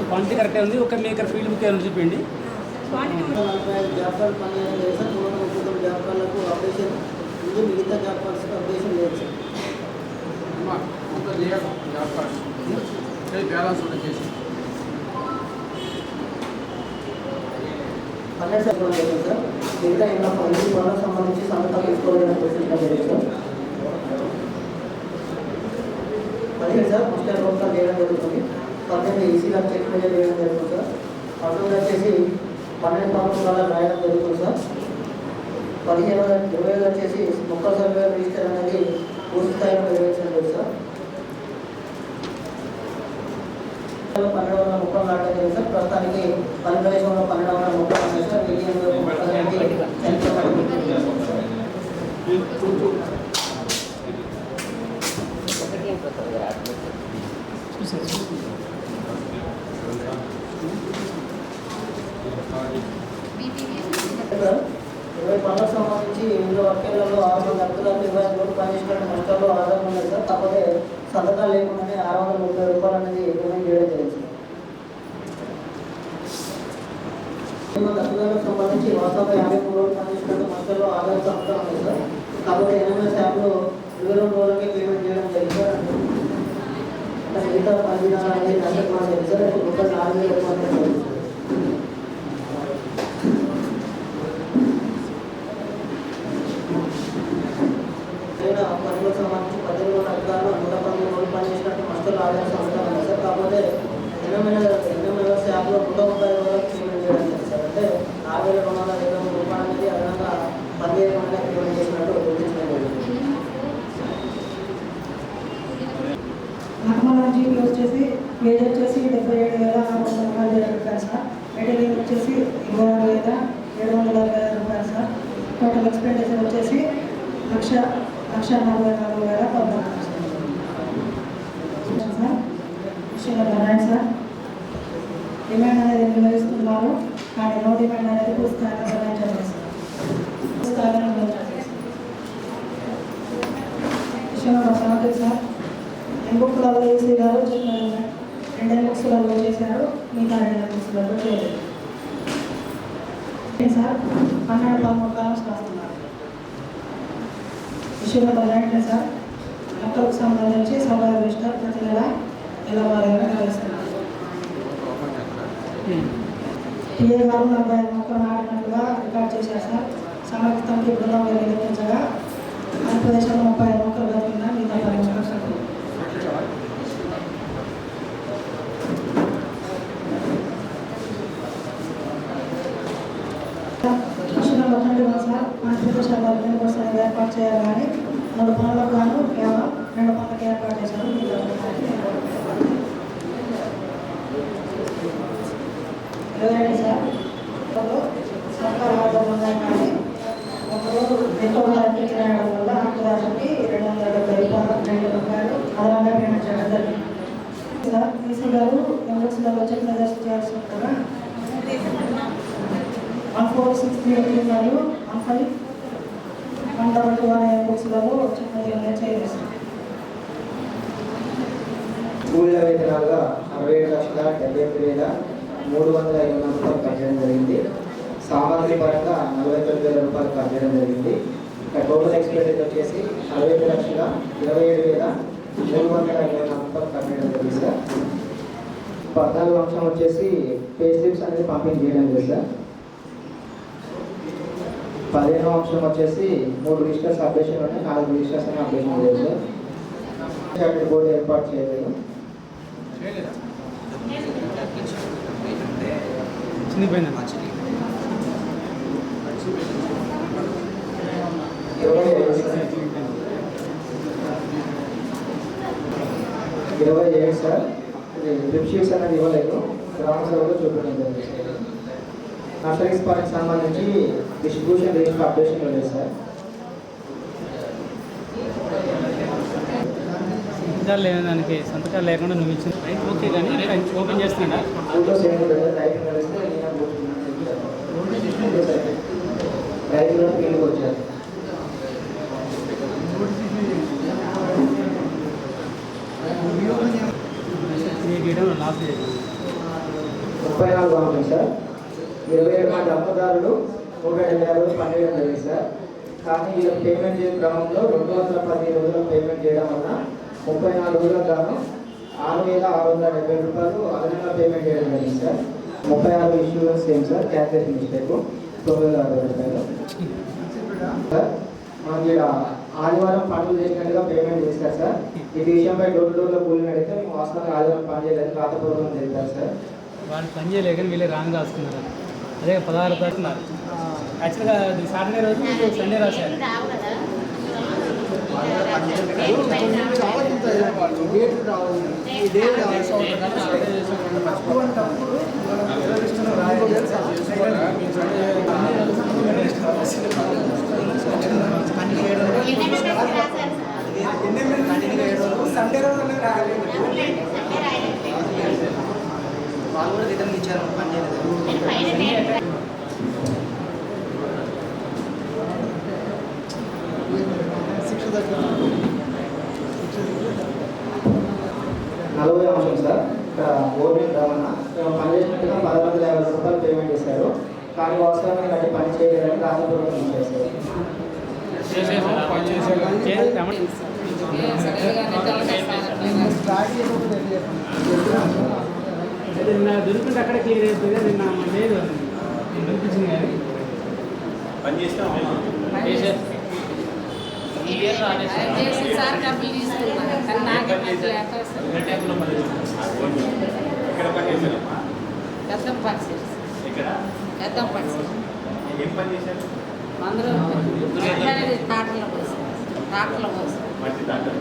క్వాంటిటీ కరెక్టే ఉంది. ఒక మేకర్ ఫీల్డ్ బుక్ ఏమైనా చూపించండి. 45 జాబ్ కార్డు పనిచేయడం లేదు సార్. 339 జాబ్ కార్డులకు అప్డేషన్ ఉంది. మిగతా జాబ్ కార్డ్స్కి అప్డేషన్ లేదు సార్. బ్యాలెన్స్ కూడా చేసి 12 శాతం లేదు సార్. మిగతా ఇంకా 10 పనులకు సంబంధించి సంతకాలు తీసుకోవాలని ప్రశ్న జరిగింది సార్. 15 సార్ పుస్తకాలు రూపాయలు చేయడం జరుగుతుంది. 18 ఈసీ గారు చెక్ మీద చేయడం జరుగుతుంది సార్. 19 వచ్చేసి 12 పనులు రాయడం జరుగుతుంది సార్. 15 వచ్చేసి మొక్కల సర్వే రిజిస్టర్ అనేది పూర్తి స్థాయిలో నిర్వహించడం లేదు సార్. 1200 మొక్కలు నాటడం జరిగింది సార్. ప్రస్తుతానికి పని ప్రదేశంలో 1200 మొక్కలు ఉన్నాయి సార్. ఇరవై పనులకు సంబంధించి వివిధ వర్గాలలో 6 మంది అభ్యర్థులకు 25 రోజులు పనిచేసినట్టు నష్టాలు ఆదాయం ఉన్నాయి సార్. కాకపోతే సంతకాలు లేకుండానే 630 రూపాయలు అనేది పేమెంట్ చేయడం జరిగింది సార్. అభ్యర్థులకు సంబంధించి వాస్తవంగా 53 రోజులు పనిచేసినట్టు నష్టాలు ఆదాయం సంతకం ఉంది సార్. కాకపోతే NMS యాప్లో 22 రోజులకే పేమెంట్ చేయడం జరిగింది సార్. మిగతా 10 దినాలు అనేది నష్టపోవడం జరిగింది సార్. రూపాయలు 4,000 రూపాయలు. పనులకు సంబంధించి 18 అధికారులు 119 రోజులు పనిచేసినట్టు నష్టాలు ఆదాయం సంస్థలు ఉన్నాయి సార్. కాకపోతే NMS యాప్లో 130 రోజులకు పేమెంట్ చేయడం జరిగింది సార్. అంటే 4,223 రూపాయలు అనేది అదనంగా 15 రోజులకు పేమెంట్ చేసినట్టు గుర్తించడం జరిగింది. జీపీ వచ్చేసి ఏజ్ వచ్చేసి 77,640 రూపాయలు సార్. మెటీరియల్ వచ్చేసి 26,726 రూపాయలు సార్. టోటల్ ఎక్స్పెండిచర్ వచ్చేసి 1,44,000 పొందాలి సార్. విషయంలో సార్ డిమాండ్ అనేది నిర్వహిస్తున్నారు. కానీ నో డిమాండ్ అనేది పుస్తకాలను నిర్వహించాలి సార్. పుస్తకాలను నిర్వహించాలి విషయంలో సమస్య సార్. బుక్లలో ఏసీ గారు 2 బుక్స్లలో చేశారు. మిగతా 2 బుక్స్లలో చేయలేదు సార్. 12 కాలమ్స్ రాస్తున్నారు. విషయంలో బదలంటే సార్ మొక్కలకు సంబంధించి సభా రిజిస్టర్ ప్రతి నెల వారీగా నిర్వహిస్తున్నారు. టీఏ గారు 45 మొక్కలు నాటినట్లుగా రికార్డ్ చేశారు సార్. సమగ్ర తనిఖీ బృందం నిర్వహించగా ఆంధ్రప్రదేశ్లో 35 మొక్కలు బతికిన మిగతా 10 మొక్కలు సార్. ఆంధ్రప్రదేశ్ కోసం ఏర్పాటు చేయాలి. కానీ 3 పనులకు గాను కేవలం 2 పనులకు ఏర్పాటు చేశారు. సార్ సర్కారు ఆర్డర్లు ఉన్నాయి. కానీ ఒకరోజు ఎక్కువగా అనిపించడం వల్ల ఆకుదారులకి 270 రూపాయలు అదనంగా పేమెంట్ చేయడం జరిగింది సార్. ఈసీ గారు ఎంఎస్లో చెక్ మెజర్స్ చేయాల్సి కూడా 1463 మరియు 15 బుక్స్లలో చెక్ మెజర్స్ చేయలేదు. కూలీల వేతనాలుగా 67,78,325 రూపాయలు కట్టడం జరిగింది. సామాగ్రి పరంగా 49,000 రూపాయలు కట్టడం జరిగింది. ఇక్కడ టోటల్ ఎక్స్పెండిచర్ వచ్చేసి 65,27,000 724 కంప్లీట్ అవుతుంది సార్. 14వ అంశం వచ్చేసి పే స్లిప్స్ అనేది పంపిణీ చేయడం లేదు సార్. 15వ అంశం వచ్చేసి 3 రిజిస్టర్స్ అప్డేషన్ ఉన్నాయి, 4 రిజిస్టర్స్ అని అప్డేషన్ లేదు సార్. చార్టెడ్ బోర్డు ఏర్పాటు చేయలేదు. చిన్నపోయింది 27 సార్. డ్రిప్ షీట్స్ అనేది ఇవ్వలేదు, గ్రామ సభలో చూపించడం జరిగింది సార్. నర్సరీస్ పార్క్ సంబంధించి డిస్ట్రిబ్యూషన్ రిజిస్టర్ అప్డేషన్ ఇవ్వలేదు సార్. సంతకాలు లేని దానికి సంతకాలు లేకుండా నువ్వు ఇచ్చిన ఓకే కానీ ఓపెన్ చేస్తున్నా రైతులు ఫీల్డ్కి వచ్చారు. లాస్ట్ 34వ అంశం సార్. 27 మంది అమ్మదారులు 176 రోజులు పనిచేయడం జరిగింది సార్. కానీ వీళ్ళకి పేమెంట్ చేసే క్రమంలో 210 రోజులు పేమెంట్ చేయడం వల్ల 34 రోజులకు గాను 6,670 రూపాయలు అదనంగా పేమెంట్ చేయడం జరిగింది sir. 36 issues same sir, calculation mistake 960 రూపాయలు సార్. మనకి ఇక్కడ ఆదివారం పనులు చేసినట్టుగా పేమెంట్ చేస్తారు సార్. ఈ విషయంపై డోర్ డోర్లో కూలిన అడిగితే మేము వాస్తవంగా ఆదివారం పని చేయలేదు, రాతపూర్వకం చేస్తారు సార్. వాళ్ళు పని చేయలేక వీళ్ళే రాంగ్ రాసుకున్నారు. అదే 16 రాస్తున్నారు. యాక్చువల్గా సాటర్డే రోజు సండే రాశారు. సండే రోజు వాళ్ళు కూడా రిటర్న్ ఇచ్చారు, పని చేయలేదు. 40వ అంశం సార్. ఇక్కడ ఓపెన్ రమణ పని చేసినట్టుగా 1,150 రూపాయలు పేమెంట్ చేశారు, కానీ వాస్తవానికి కట్టి పని చేయలేదని రాజపూర్వకం చేశారు. నిన్న దొరికింటే అక్కడ క్లియర్ అయిపోయింది. నిన్న లేదు దొరికించింది కానీ పని చేస్తాం ఏం పని చేశారు? అందరూ టాటర్లో పోసి మంచి దాంట్లో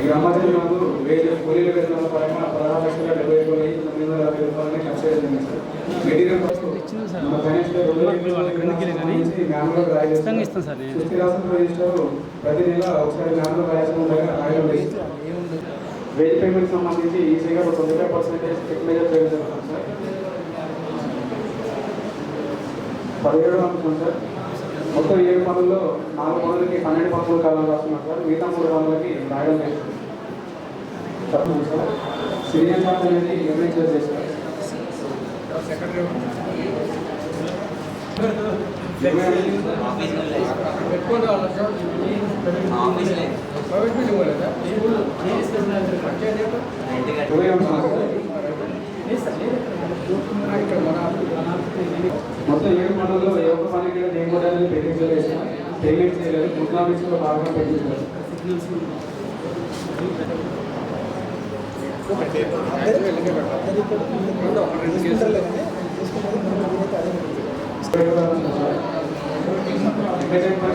గ్రామాధికారులు 1000 కూలీల వేతనాల పరంగా 16,70,940 రూపాయలని ఖర్చు చేసింది సార్. మెటీరియల్ ఇస్తాం సార్. రిజిస్టర్ ప్రతి నెల ఒకసారి మ్యాన్లో రాయాల్సిన రాయడం లేదు. వేజ్ పేమెంట్ సంబంధించి ఈజీగా 25% ఎక్స్ప్లెజర్ చేయడం జరుగుతుంది సార్. 17వ అంశం సార్. మొత్తం 7 పనుల్లో 4 పనులకి 12 పనులు కాలం రాస్తున్నారు సార్. మిగతా 3 పనులకి రాయడం లేదు తప్పదు సార్. సీనియర్ ఛార్జ్ అనేది నిర్ణయించారు సార్. మొత్తం 7 పనుల్లో ఏ ఒక్క పనికి దేని పేమెంట్ చేయలేదు. ముద్రామించులో భాగంగా పెట్టించారు.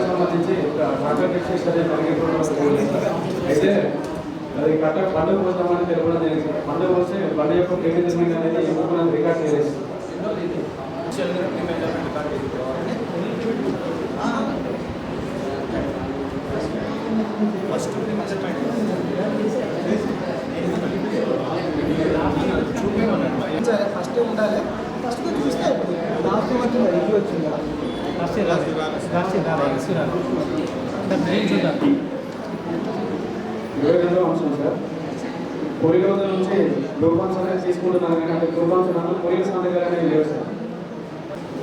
సంబంధించి ట్రాక్టర్ టెక్సీస్ అయితే అది కట్ట పండుగ పోతామని తెలపడం జరిగింది. పండుగ వస్తే బండి యొక్క పేమెంట్ అనేది ఎప్పుడు రికార్డ్ చేయలేదు. ఫస్ట్ ఉండాలి. ఫస్ట్ చూస్తే లాస్ట్ వచ్చింది, రివ్యూ వచ్చిందా? 22వ అంశం సార్. పొలి రోజుల నుంచి గ్రూపాన్స్ అనేది తీసుకుంటున్నారు కానీ అంటే గ్రూపాన్స్ పొలిస్ సంతకాలు అనేవి లేవు సార్.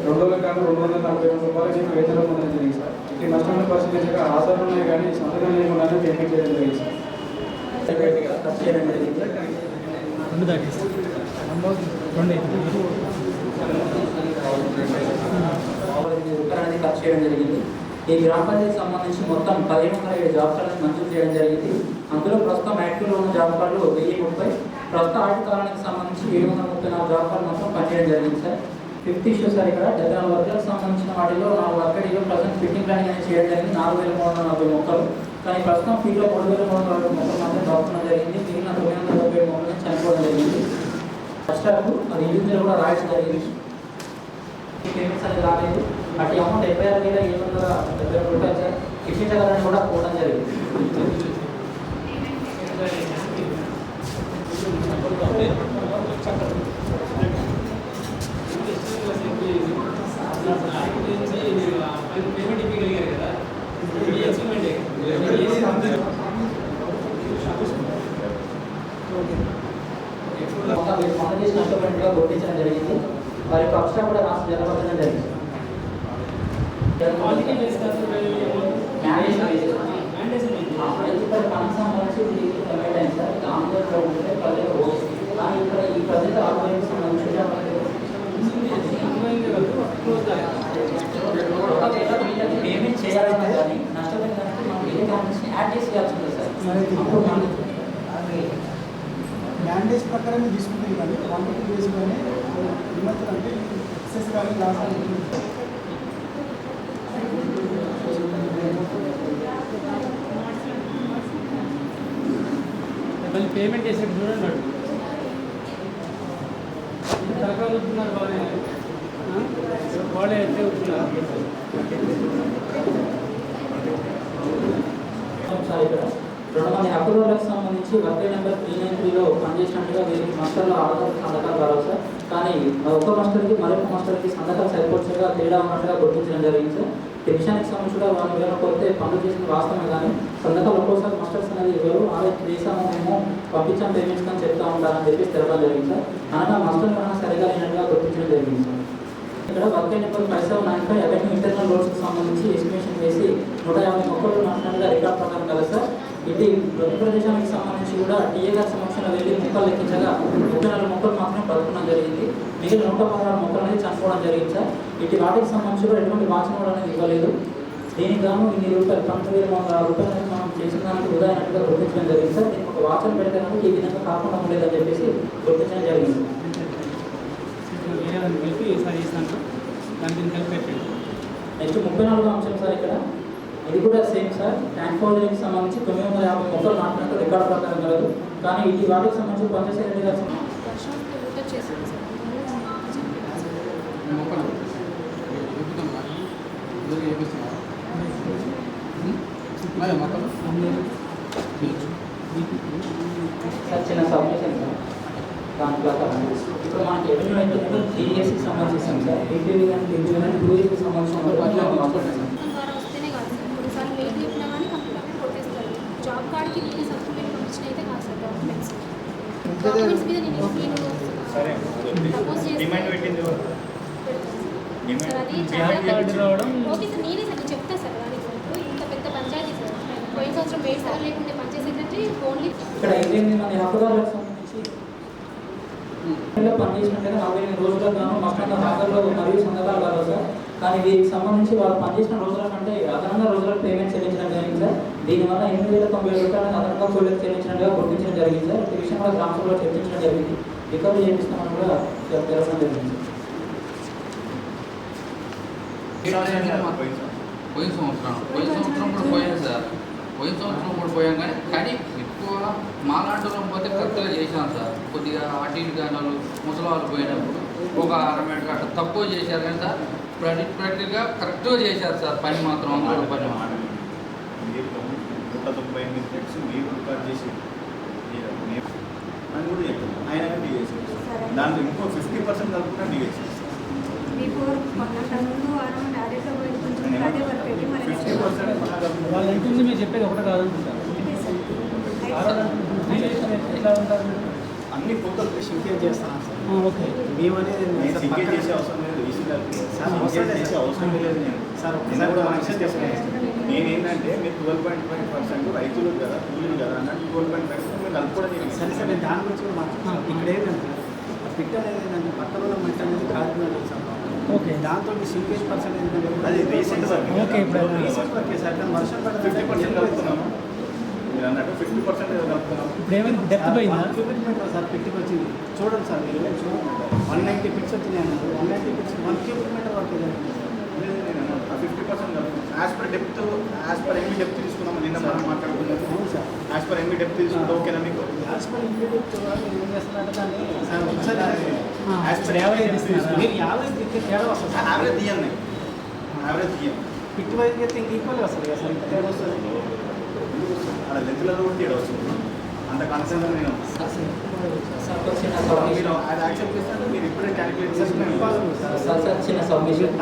రోజులకు గాను 242 రూపాయలు చెప్పి వేతనం పొందడం జరిగింది సార్. ఇటు నష్టమైన పరిస్థితిగా ఆధారాలు ఉన్నాయి కానీ సంతకం లేకుండానే పేమెంట్ చేయడం జరిగింది సార్. రూపాయలు ఖర్చు చేయడం జరిగింది. ఈ గ్రామ పంచాయతీకి సంబంధించి మొత్తం 1507 జాబ్ కార్డులను మంజూరు చేయడం జరిగింది. అందులో ప్రస్తుతం యాక్టివ్లో ఉన్న జాబ్ కార్డులు 1030, ప్రస్తుత ఆడిట్ కాలానికి సంబంధించి 734 జాబ్ కార్డు మొత్తం పనిచేయడం జరిగింది సార్. 5th ఇష్యూ సార్ ఇక్కడ 74 వర్గాలకు సంబంధించిన వాటిలో 4 వర్గడిలో ప్రజెంట్ ఫిట్టింగ్ ప్లానింగ్ అనేది చేయడం జరిగింది. 4340 మొక్కలు, కానీ ప్రస్తుతం ఫీల్డ్లో 3340 మొక్కలు మాత్రం దొరకడం జరిగింది. మిగిలిన 977 మొక్కలను చనిపోవడం జరిగింది. కష్టాలు అది ఇండివిజువల్ కూడా రాయడం జరిగింది. పేమెంట్స్ అనేది రాలేదు. అటు అమౌంట్ 76,770 రూపాయలు సార్ ఇప్పించగలని కూడా పోవడం జరిగింది. నష్టపడిగా గుర్తించడం జరిగింది. వారి పక్ష కూడా రాష్ట్ర జలపడడం జరిగింది. పనికి సంబంధించి సార్ ఆంధ్రలో ఉంటే ప్రజలు కానీ ఇక్కడ ఈ ప్రజలు ఆంధ్రానికి సంబంధించి పేమెంట్ చేయాలన్నా కానీ నష్టపోయిందంటే మనం ఏ కాంపిటీషన్ యాడ్ చేసేయాల్సి ఉంటుంది సార్. మ్యాండేజ్ ప్రకారమే తీసుకుంటుంది కానీ 150 డేస్లోనే విమర్శలు అంటే ఎక్సెస్ కానీ లాస్ మళ్ళీ పేమెంట్ చేసేది చూడండి. తరకాలు వస్తున్నారు బాగా వాళ్ళే ఎట్లా వస్తున్నారు. ఇక్కడ 2 మంది హక్కుదారులకు సంబంధించి వర్గ నెంబర్ 393లో పనిచేసినట్టుగా వీరికి మాస్టర్లో ఆధార్ సంతకాలు రావు సార్. కానీ ఒక మాస్టర్కి మరొక మాస్టర్కి సంతకాలు సరిపోవచ్చుగా తేడా ఉన్నట్టుగా గుర్తించడం జరిగింది సార్. ఈ విషయానికి సంబంధించి కూడా వాళ్ళు వెళ్ళకపోతే పనులు చేసిన వాస్తవమే కానీ సంతకాలు ఒక్కోసారి మాస్టర్స్ అనేది ఇవ్వరు. చేసాము మేము పంపించాం పేమెంట్స్ అని చెప్తా ఉంటారని చెప్పి తెలపడం జరిగింది సార్. అనగా మాస్టర్ కన్నా సరిగా లేనట్టుగా గుర్తించడం జరిగింది సార్. ఇక్కడ వర్క్ నెంబర్ 5795 అవెన్యూ ఇంటర్నల్ రోడ్స్కి సంబంధించి ఎస్టిమేషన్ వేసి 150 మొక్కలు నాటినట్టుగా రికార్డ్ ప్రకారం కదా సార్. ఇది ప్రతి ప్రదేశానికి సంబంధించి కూడా టీఏ గారి సమక్షంలో వెళ్ళి మొక్కలు లెక్కించగా 34 మొక్కలు మాత్రమే బతకడం జరిగింది. మిగిలిన 116 మొక్కలు అనేది చనిపోవడం జరిగింది సార్. ఇటు వాటికి సంబంధించి కూడా ఎటువంటి వాచన కూడా అనేది ఇవ్వలేదు. దీనికి గాను ఇన్ని రూపాయలు 19,000 రూపాయలు మనం చేసిన దానికి వృధా అయినట్టుగా గుర్తించడం జరిగింది సార్. దీనికి ఒక వాచన పెడితే కనుక ఈ విధంగా కాకుండా ఉండేదని చెప్పేసి గుర్తించడం జరిగింది. కలిపి ఈసారి చేసినాక దానికి కలిపి పెట్టండి. నెక్స్ట్ 34వ అంశం సార్. ఇక్కడ ఇది కూడా సేమ్ సార్. ట్యాంక్ ఫౌండేషన్కి సంబంధించి 950 మొక్కలు నాటినట్టు రికార్డు ప్రకారం కలదు. కానీ ఇది వాటికి సంబంధించి పంచాయతీ గారి చిన్న సబ్మిషన్ సార్. దాని ప్రకారం ఇప్పుడు మనకి రెవెన్యూ అయితే 3 ఇయర్స్కి సంబంధించాం సార్. డిగ్రీ కానీ 2 ఇయర్స్కి సంబంధించిన జాబ్ కార్డ్కి నేను సర్టిఫికేట్ పంపించిన అయితే కాదు సార్. డాక్యుమెంట్స్ మీద నేను ప్రపోజ్ చేస్తాను. ఓకే సార్, నేనే సార్ చెప్తా సార్. దానికి ఇంత పెద్ద పంచాయతీ సార్. పోయిన సంవత్సరం 7 సార్లు లేకుంటే పంచాయతీ సెక్రటరీ ఓన్లీ ఇక్కడ 8 మంది హక్కుదారులకు సంబంధించి పనిచేసినట్టుగా 48 రోజులకు గాను మస్టంగా హాజరులో మరియు సంతకాలు కాదు సార్. కానీ వీరికి సంబంధించి వాళ్ళు పనిచేసిన రోజుల కంటే అదనంగా రోజులకు పేమెంట్ చెల్లించడం జరిగింది సార్. దీనివల్ల 8,090 రూపాయలను అదనంగా కూలీలకు చెల్లించినట్టుగా గుర్తించడం జరిగింది సార్. ఈ విషయం కూడా గ్రామ సభలో చర్చించడం జరిగింది. రికవరీ చేపిస్తామని కూడా తెలపడం జరిగింది. పోయిన సంవత్సరం కూడా పోయాను సార్. పోయిన సంవత్సరం కూడా పోయాం కానీ ఎక్కువ మాలాంటి పోతే కరెక్ట్గా చేశాను సార్. కొద్దిగా అటు ఇటు కానీ వాళ్ళు ముసలి వాళ్ళు పోయినప్పుడు ఒక 6 మీటర్ అట్లా తక్కువ చేశారు కానీ సార్ ప్రాక్టికల్గా కరెక్ట్గా చేశారు సార్. పని మాత్రం అందరూ పని 198 ఫిట్స్ మీరు రికార్డ్ చేసి అని కూడా చెప్తాను. ఆయన డిఎస్సి దాంట్లో ఇంకో 50% కలుపుకున్నా డిఎస్సి 50% వాళ్ళు ఎంతుంది మీరు చెప్పేది ఒకటే కాదనుకుంటారు. ఎట్లా ఉంటారు? అన్ని ఫోటోలు షింకేజ్ చేస్తాను సార్. ఓకే మేము అనేది నేను సింగేజ్ చేసే అవసరం లేదు సింగేజ్ చేసే అవసరం లేదు నేను సార్ నేను కూడా మన విషయం చెప్పాను. నేను ఏంటంటే మీరు 12.5% రైతులు కదా కూలీలు కదా అన్నట్టు 12.5% మీరు కలుపుకోవడం జరిగింది. సరే సార్ నేను దాని గురించి కూడా మాట్లాడుతున్నాను. ఇక్కడ ఏంటంటే పిట్ అనేది ఏంటంటే పక్కన ఉన్న మట్టి అనేది కాకుండా సార్ ఓకే దాంతో సింకేజ్ పర్సెంట్ ఏంటంటే అది రీసెంట్ వర్క్. ఓకే ఇప్పుడు రీసెంట్ వర్కే సార్ కానీ వర్షం 50% కలుపుతున్నాము. మీరు అన్నట్టు 50% కలుపుతున్నాము. ఇప్పుడు ఏమైంది డెప్త్ పోయిందా? క్యూబిక్ మీటర్ సార్ పిట్టికి వచ్చింది చూడండి సార్ మీరు చూడండి 190 పిట్స్ వచ్చినాయి అన్నారు 190 పిట్స్ 1 క్యూబిక్ మీటర్ వరకు లేదు, నేను అన్నాను 50% కలుపుతున్నాను. As per depth as per MB depth తీసుకున్నాము. నిన్న మనం మాట్లాడుకున్నాము. అవును sir as per MB depth తీసుకుంటే ఓకేనా మీకు? యాజ్ పర్ ఇంప్లిమెంట్ ఏం చేస్తున్నారంటే దాన్ని సార్ ఒకసారి యాజ్ పర్ యావరేజ్ ఇస్తున్నారు. మీరు యావరేజ్ దిక్కే తేడా వస్తుంది సార్ యావరేజ్ తీయండి. యావరేజ్ తీయండి. పిట్ వైజ్ అయితే ఈక్వల్ వస్తుంది కదా సార్ ఇంకా తేడా వస్తుంది అక్కడ లెంత్లలో కూడా తేడా వస్తుంది. అంత కన్సర్న్ నేను మీరు అది యాక్సెప్ట్ చేస్తే మీరు ఇప్పుడే క్యాలిక్యులేట్ చేసుకుని చిన్న సబ్మిషన్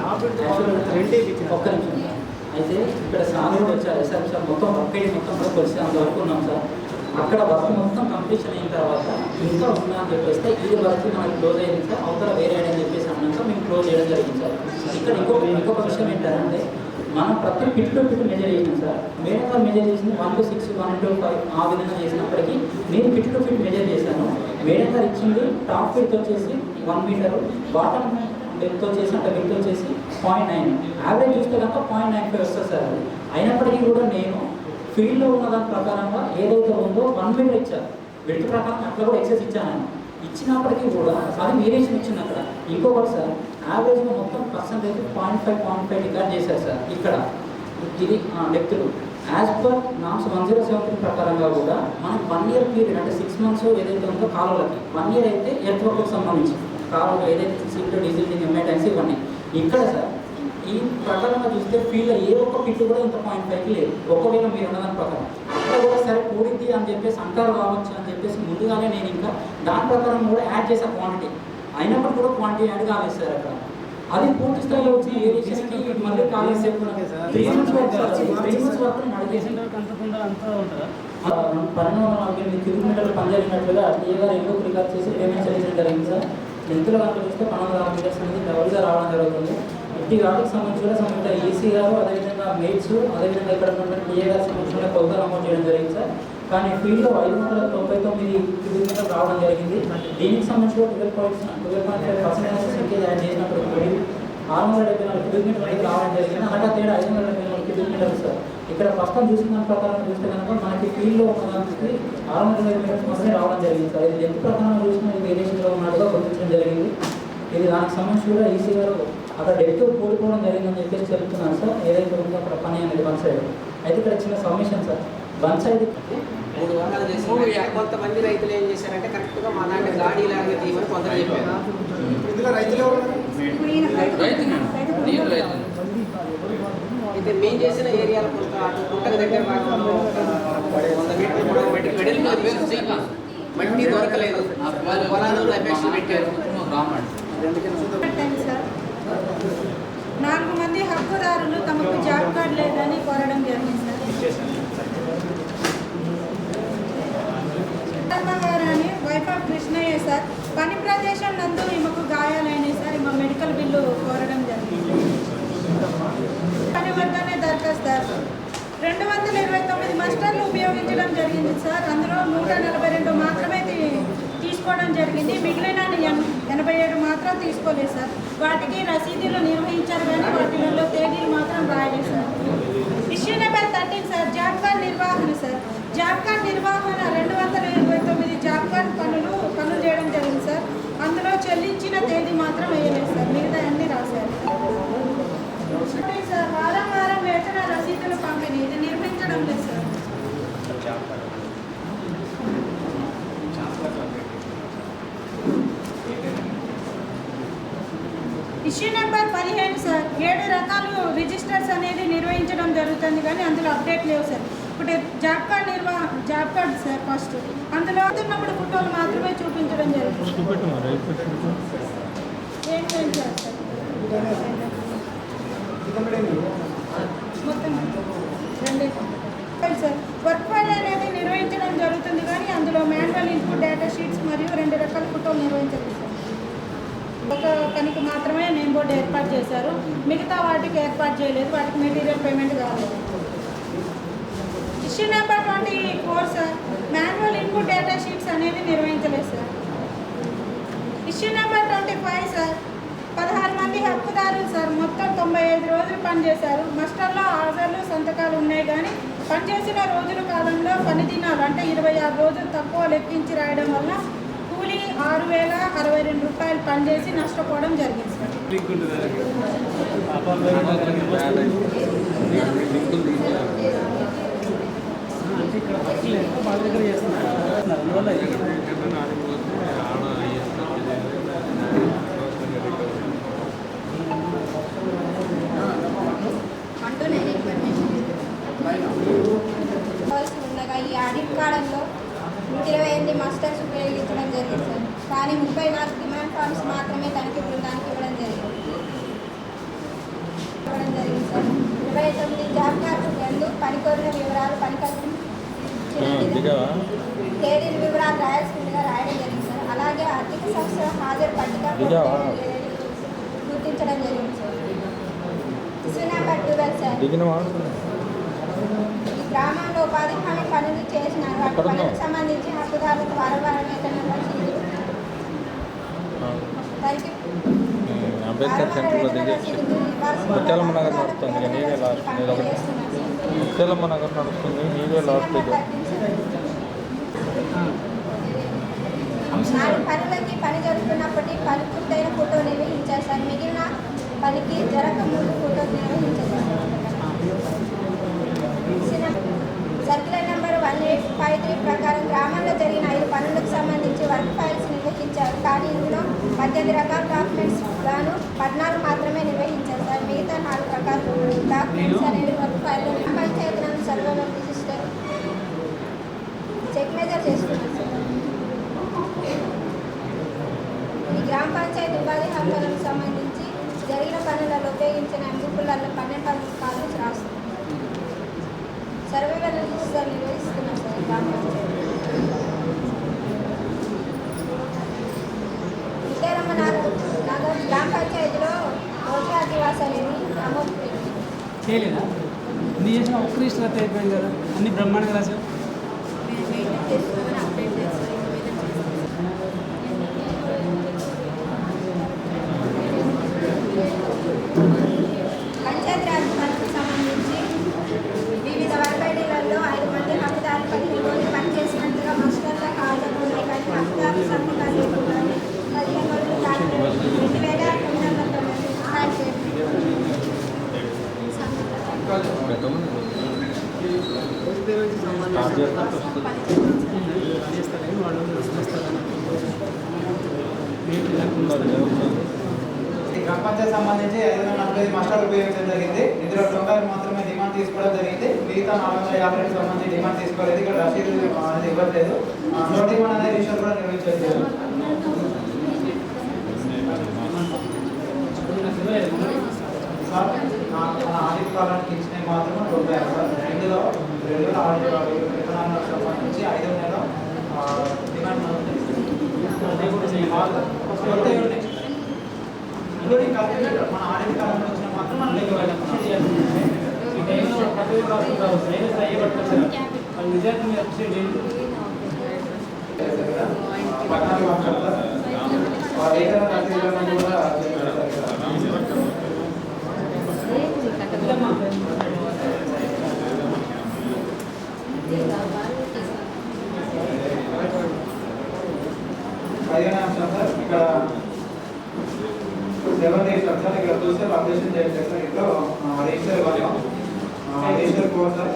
రెండే ఇచ్చిన ఒక్క నిమిషం. అయితే ఇక్కడ సాగుడు వచ్చారు సార్ మొత్తం ఒక్కడి మొత్తం కూడా కలిసి అంతవరకు ఉన్నాం సార్. అక్కడ వర్క్ మొత్తం కంప్లీషన్ అయిన తర్వాత ఇంకా ఉన్నా అని చెప్పేస్తే ఇది వర్క్ మనకి క్లోజ్ అయింది సార్. అవతల వేరే అని చెప్పేసి అన్నాక మేము క్లోజ్ చేయడం జరిగింది సార్. ఇక్కడ ఇంకొక విషయం ఏంటంటే మనం ప్రతి పిట్ టు పిట్ మెజర్ చేసినాం సార్. మేడం గారు మెజర్ చేసింది 1 to 6 1 to 5 ఆ విధంగా చేసినప్పటికీ నేను పిట్ టు పిట్ మెజర్ చేశాను. మేడం గారు ఇచ్చింది టాప్ ఫిట్ వచ్చేసి 1 మీటర్, బాటమ్ డెప్త్ వచ్చేసి అంటే విడ్త్ వచ్చేసి 0.9, యావరేజ్ చూస్తే కనుక 0.95 వస్తుంది సార్. అది అయినప్పటికీ కూడా నేను ఫీల్డ్లో ఉన్న దాని ప్రకారంగా ఏదైతే ఉందో 1 మీటర్ ఇచ్చాను. విడ్త్ ప్రకారం అట్లా కూడా ఎక్సెస్ ఇచ్చాను. ఇచ్చినప్పటికీ కూడా అది వేరియేషన్ ఇచ్చింది అక్కడ. ఇంకొకటి సార్ యావరేజ్గా మొత్తం పర్సెంటేజ్ 0.5 రికార్డ్ చేశారు సార్. ఇక్కడ ఇది డెప్త్లు యాజ్ పర్ నామ్స్ 1073 ప్రకారంగా కూడా మనం 1 year పీరియడ్ అంటే 6 months ఏదైతే ఉందో కాలువలకి 1 year అయితే ఎర్త్ వర్క్కి సంబంధించి కాలువలు ఏదైతే సిల్ట్ డీజిల్ ఎంఐ ట్యాంక్స్ ఇవన్నీ ఇక్కడ సార్ ఈ ప్రకారంగా చూస్తే ఫీల్డ్లో ఏ ఒక్క పిట్టు కూడా ఇంత 0.5కి లేదు. ఒకవేళ మీరు ఉన్నదాని ప్రకారం అక్కడ కూడా సరే కూడిద్ది అని చెప్పేసి అంటారు కావచ్చు అని చెప్పేసి ముందుగానే నేను ఇంకా దాని ప్రకారం కూడా యాడ్ చేసే క్వాంటిటీ అయినప్పుడు కూడా క్వాంటిటీ యాడ్ కాలేదు సార్. అక్కడ అది పూర్తి స్థాయిలో వచ్చి వేరియేషన్కి మళ్ళీ కాలేజ్ చెప్పుకున్నాను సార్. 3 months వరకు నేను అడిగేసిన అంతకుండా అంతా ఉంటుందా? 1248 కిలోమీటర్లు పనిచేసినట్లుగా ఏ గారు ఎందుకు రికార్డ్ చేసి పేమెంట్ చెల్లించడం జరిగింది సార్. లెంత్లో కనుక చూస్తే 12 మీటర్స్ అనేది డబుల్గా రావడం జరుగుతుంది. ఈ వాటికి సంబంధించి కూడా సంబంధిత ఈసీ గారు అదేవిధంగా మేట్స్ అదేవిధంగా ఇక్కడ ఉన్నటువంటి ఏ గారు సంబంధించిన కొలత నమోదు చేయడం జరిగింది సార్. కానీ ఫీల్డ్లో 599 కిలోమీటర్లు రావడం జరిగింది. దీనికి సంబంధించి 12.5% సింకేజ్ యాడ్ చేసినప్పుడు 674 కిలోమీటర్లు అయితే రావడం జరిగింది. అలాగే తేడా 574 కిలోమీటర్లు సార్. ఇక్కడ ప్రస్తుతం చూసిన ప్రకారం చూస్తే కనుక మనకి ఫీల్డ్లో ఉన్నదానికి 620 మీటర్స్ మాత్రమే రావడం జరిగింది సార్. ఇది ఎంత ప్రకారం చూసినా ఇది వేరియేషన్లో ఉన్నట్టుగా గుర్తించడం జరిగింది. ఇది దానికి సంబంధించి కూడా ఈసీ గారు అక్కడ డెప్త్ కూలిపోవడం జరిగిందని చెప్పేసి చెప్తున్నాను సార్. ఏదైతే ఉందో అక్కడ పని అనేది 1 side అయితే ఇక్కడ చిన్న సబ్మిషన్ సార్ 1 side 3 వందలు చేసి కొంతమంది రైతులు ఏం చేశారంటే కరెక్ట్గా మా దాంట్లో గాడి లాగా తీయమని కొందరు చెప్పారు. ఇందులో రైతులు అయితే మేము చేసిన ఏరియాలో కొంత అటు గుట్టకు దగ్గర భాగంలో 100 మీటర్లు మట్టి దొరకలేదు. పొలాలు అపేక్ష పెట్టారు. 4 మంది హక్కుదారులు తమకు జాబ్ కార్డు లేదని కోరడం జరిగింది సార్. వైఫ్ ఆఫ్ కృష్ణయ్య సార్ పని ప్రదేశం నందు ఈమెకు గాయాలైనాయి సార్. ఈమె మెడికల్ బిల్లు కోరడం జరిగింది. పని వద్దనే దరఖాస్తు సార్ 229 మస్టర్లు ఉపయోగించడం జరిగింది సార్. అందులో 142 మాత్రమే తీసుకోవడం జరిగింది. మిగిలిన 87 మాత్రం తీసుకోలేదు సార్. వాటికి రసీదులు నిర్వహించారు కానీ వాటిలలో తేదీలు మాత్రం రాయలేదు sir. Issue number 13 sir job card నిర్వహణ సార్. జాబ్ కార్డ్ నిర్వహణ 229 జాబ్ కార్డ్ పనులు చేయడం జరిగింది సార్. అందులో చెల్లించిన తేదీ మాత్రం వేయలేదు సార్. మిగతా అన్నీ రాశారు సార్. వారం వారం వేతన రసీదులు పంపిణీ ఇది నిర్వహించడం లేదు సార్. ఇష్యూ నెంబర్ 15 సార్ 7 రకాలు రిజిస్టర్స్ అనేది నిర్వహించడం జరుగుతుంది కానీ అందులో అప్డేట్ లేవు సార్. ఇప్పుడు జాబ్ కార్డ్ సార్ ఫస్ట్ అందులో ఉన్నప్పుడు ఫోటోలు మాత్రమే చూపించడం జరుగుతుంది. మొత్తం 2 సార్. వర్క్ ఫైల్ అనేది నిర్వహించడం జరుగుతుంది కానీ అందులో మాన్యువల్ ఇన్పుట్ డేటా షీట్స్ మరియు 2 రకాల ఫోటోలు నిర్వహించలేదు సార్. ఒక పనికి మాత్రమే నేమ్ బోర్డు ఏర్పాటు చేశారు, మిగతా వాటికి ఏర్పాటు చేయలేదు. వాటికి మెటీరియల్ పేమెంట్ కాలేదు. Issue number 24 sir, manual input data sheets అనేది నిర్వహించలేదు సార్. ఇష్యూ నెంబర్ 25 సార్, 16 మంది హక్కుదారులు సార్ మొత్తం 95 రోజులు పనిచేశారు. మస్టర్లో హాజర్లు సంతకాలు ఉన్నాయి, కానీ పనిచేసిన రోజుల కాలంలో పని దినాలు అంటే 26 రోజులు తక్కువ లెక్కించి రాయడం వల్ల కూలీ 6,062 రూపాయలు పనిచేసి నష్టపోవడం జరిగింది సార్. ఉండగా ఈ ఆడిట్ కాలంలో 128 మాస్టర్స్ ఉపయోగించడం జరిగింది సార్. కానీ 34 డిమాండ్ ఫార్మ్స్ మాత్రమే తనిఖీ బృందానికి ఇవ్వడం జరిగింది సార్. 29 జాబ్ కార్డ్స్ యందు పని కోరిన వివరాలు, పని తేదీల వివరాలు రాయాల్సిందిగా రాయడం జరిగింది సార్. అలాగే ఆర్థిక సంస్థ హాజరు పట్టిక గుర్తించడం జరిగింది సార్. ఇష్యూ నెంబర్ 12 సార్, ఈ గ్రామంలో ఉపాధి హామీ పనులు చేసిన వాటి పనులకు సంబంధించి హక్కుదారులకు వారం వేతన రసీదు అంబేద్కర్ సెంటర్లో దిగేసి ముత్యాలమ్మ నగర్ నడుస్తుంది, ఇక నీవే లాస్ట్. ముత్యాలమ్మ నగర్ నడుస్తుంది, నీవే లాస్ట్. పనులకి పని జరుగుతున్నప్పటికీ పని పూర్తయిన ఫోటో నిర్వహించారు సార్. మిగిలిన పనికి జరగక ముందు ఫోటో నిర్వహించారు. సర్క్యులర్ నెంబర్ 1853 ప్రకారం గ్రామంలో జరిగిన 5 పనులకు సంబంధించి వర్క్ ఫైల్స్ నిర్వహించారు. కానీ ఇందులో 18 రకాల డాక్యుమెంట్స్ గాను 14 మాత్రమే నిర్వహించారు సార్. మిగతా 4 రకాల డాక్యుమెంట్స్ అనేవి వర్క్ ఫైల్లో పంచాయతీ సర్వేలో రిజిస్టర్ చెక్ మెజర్ చేస్తున్నారు సార్. ఈ గ్రామ పంచాయతీ ఉపాధి హామీలకు సంబంధించి జరిగిన పనులలో ఉపయోగించిన ఎంపికలలో 12 కాలమ్స్ రాస్తున్నారు. సర్వేల రిజిస్టర్ నిర్వహిస్తున్నారు సార్ గ్రామ పంచాయతీ. ముత్యాలమ్మ నగర్ గ్రామ పంచాయతీలో రోజు ఆదివాసాలు నమోదు చేయలేదా? నీ చేసిన ఒక్క రిజిస్టర్ అయిపోయింది కదా, అన్ని బ్రహ్మాండంగా రాశారు. అప్డేట్ చేస్తారు. పంచాయతీరాజ్ పనులకు సంబంధించి వివిధ వర్గీలలో 5 మంది హక్కుదారులు 15 రోజులు పనిచేసినట్టుగా మస్టర్ల హాజరు ఉన్నాయి, కానీ హక్కుదారులు సంతకాలు లేకుండానే 15 రోజులు 2,990 గ్రామ పంచాయతీ సంబంధించి 545 మాస్టర్లు ఉపయోగించడం జరిగింది. ఇందులో 90 మాత్రమే డిమాండ్ తీసుకోవడం జరిగింది. మిగతా 452 సంబంధించి డిమాండ్ తీసుకోలేదు. ఇక్కడ రసీదు అనేది ఇవ్వట్లేదు. నోటింగ్ అనేది రిజిస్టర్ కూడా నిర్వహించలేదు. సార్ మన ఆడిట్ కాలానికి ఇచ్చినవి మాత్రమే 90 సార్. ఇందులో 2 ఆడిట్ విధానాలకు సంబంధించి 5వ నెల డిమాండ్ ఇంక్లూడింగ్ కాకుండా మన ఆడిట్ కాలంలో వచ్చిన మాత్రం మనం లెక్క ఇక్కడ 7 days సార్. ఇక్కడ చూస్తే అప్డేషన్ చేయలేదు సార్. ఇంట్లో రిజిస్టర్ ఇవ్వాలి. Register code sir.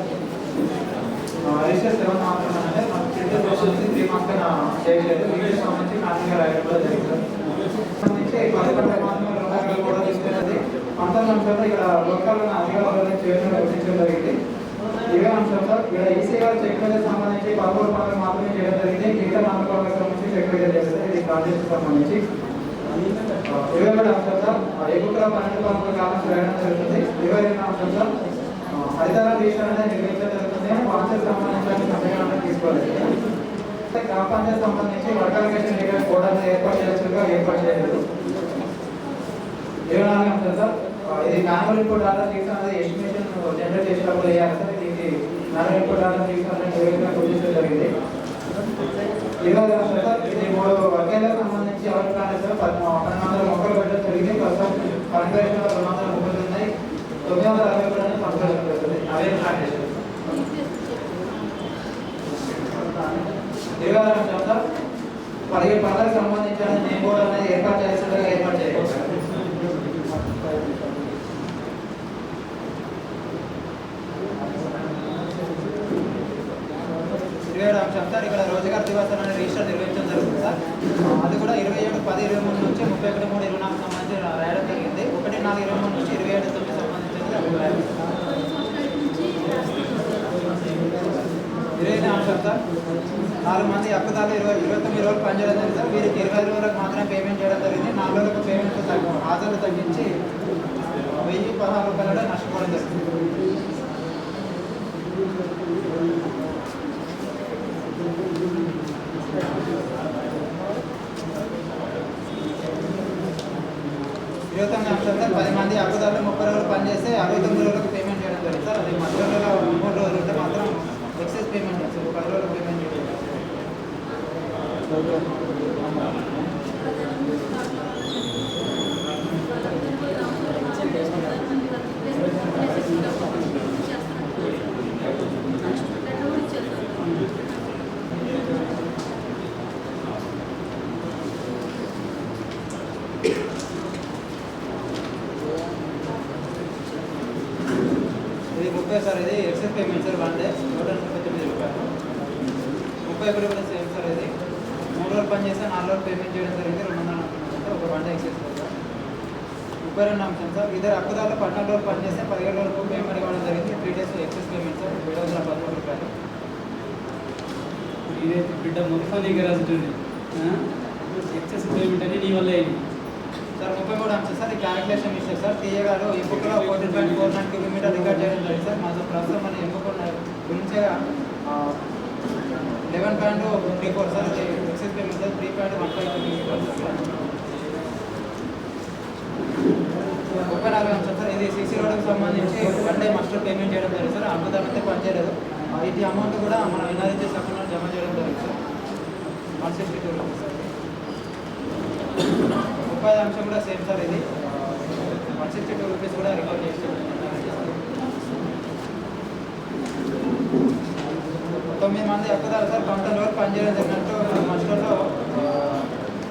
రిజిస్టర్ 7 మాత్రమే అంటే మనకు ప్రింటర్ ప్రాసెస్ 3 మాత్రమే చేయలేదు. ఇంగ్లీష్ సంబంధించి కాన్ఫిగర్ రాయడం కూడా జరిగింది సార్. సంబంధించి 11 మాత్రమే 2 కూడా తీసుకున్నది. 19 అంశాలు ఇక్కడ లోకల్ అధికారులను చేయడం గుర్తించడం జరిగింది. 20 అంశాలు సార్. ఇక్కడ ఈసీఆర్ చెక్ మీద సంబంధించి 13 పనులు మాత్రమే చేయడం జరిగింది. మిగతా 4 పనులకు సంబంధించి చెక్ మీద చేస్తారు. ఇది ప్రాజెక్ట్ సంబంధించి 27 అంశాలు సార్. ఎగుకల 12 పనుల కాలం చేయడం జరుగుతుంది. 22 అంశాలు సార్. హరితార రిజిస్టర్ అనేది నిర్వహించడం జరుగుతుంది. పంచాయతీ సంబంధించిన సందేహాలను తీసుకోలేదు. గ్రామ పంచాయతీ సంబంధించి వర్గాలకేషన్ కోడ్ అనేది ఏర్పాటు చేయాల్సిందిగా ఏర్పాటు చేయలేదు. 24 అంశాలు సార్. ఇది మాన్యువల్ ఇన్పుట్ డాటా తీసుకున్నది ఎస్టిమేషన్ జనరేట్ చేసేటప్పుడు వేయాలి సార్. ఇది మాన్యువల్ ఇన్పుట్ డాటా తీసుకున్నది నివేదిక గుర్తించడం జరిగింది. 20 అంశాలు సార్. ఇది 3 వర్గాలకు సంబంధించి ఎవరికి కాలేదు సార్. 1200 మొక్కలు పెట్టడం జరిగింది. ప్రస్తుతం పనిచేసిన 200 మొక్కలు ఉన్నాయి. 960 కూడా సంతోషం జరుగుతుంది. అదే స్టార్ట్ చేశారు. 26 అంశాలు సార్. 17 పనులకు సంబంధించిన నేమ్ బోర్డు అనేది ఏర్పాటు చేస్తుండగా ఏర్పాటు చేయాలి సార్. 27 అంశం సార్. ఇక్కడ రోజుగార్ దివస్ అనే రిజిస్టర్ నిర్వహించడం జరుగుతుంది సార్. అది కూడా 27/10/23 నుంచి 31/3/24 సంబంధించి రాయడం జరిగింది. 1/4/23 నుంచి 27/9 సంబంధించింది 25 అంశం సార్. 4 మంది హక్కుదారులు 29 రోజులు పనిచేయడం జరిగింది సార్. వీరికి 20 రోజులకు మాత్రమే పేమెంట్ చేయడం జరిగింది. 4 రోజులకు పేమెంట్ హాజరు తగ్గించి 1016 రూపాయలు నష్టపోవడం జరిగింది. అంశం సార్. 10 మంది హక్కుదారులు 30 రోజులు పనిచేస్తే 69 రోజులకు పేమెంట్ చేయడం జరిగింది సార్. అది మధ్యలో 3 రోజులు ఉంటే మాత్రం ఎక్సెస్ పేమెంట్ సార్. 10 రోజులకు పేమెంట్ చేయడం. ఇది 30 సార్. ఇది ఎక్సెస్ పేమెంట్ సార్. 1 డే 139 రూపాయలు. 31 కూడా సేమ్ సార్. ఇది 3 రోజులు పని చేస్తే 4 రోజులు పేమెంట్ చేయడం జరిగింది. 240 ఒక 1 డే ఎక్సెస్ సార్. 32 అంశం సార్. ఇద్దరు హక్కుదారులు 14 రోజులు పని చేస్తే 17 రోజులకు పేమెంట్ ఇవ్వడం జరిగింది. 3 డేస్ ఎక్సెస్ పేమెంట్ సార్. 713 రూపాయలు. ఇదైతే బిడ్డ మొత్తం నీకు రాస్తుంది ఎక్సెస్ పేమెంట్ అని నీ వల్ల అయింది సార్. 33 అంశం సార్. ఈ క్యాలిక్యులేషన్ ఇస్తారు సార్. టీఏ గారు ఎంపికలో 14.49 కిలోమీటర్ రికార్డ్ చేయడం జరిగింది సార్. మాకు ప్రస్తుతం మన ఎంపిక గురించి 11.54 sir. Excess payment sir. 3.15 kilometre sir. 34 అంశం సార్. ఇది సీసీ రోడ్డుకు సంబంధించి 1 డే మాస్టర్ పేమెంట్ చేయడం జరిగింది సార్. అన్నదానంతే పనిచేయలేదు. ఇది అమౌంట్ కూడా మన ఎన్ఆర్జీ సభలో జమ చేయడం జరిగింది సార్. 162 rupees sir. 30 అంశం కూడా సేమ్ సార్. ఇది 162 రూపీస్ కూడా రికార్డ్ చేస్తాం. 9 మంది హక్కుదారు సార్. 19 రోజులు పనిచేయడం జరిగినట్టు మాస్టర్లో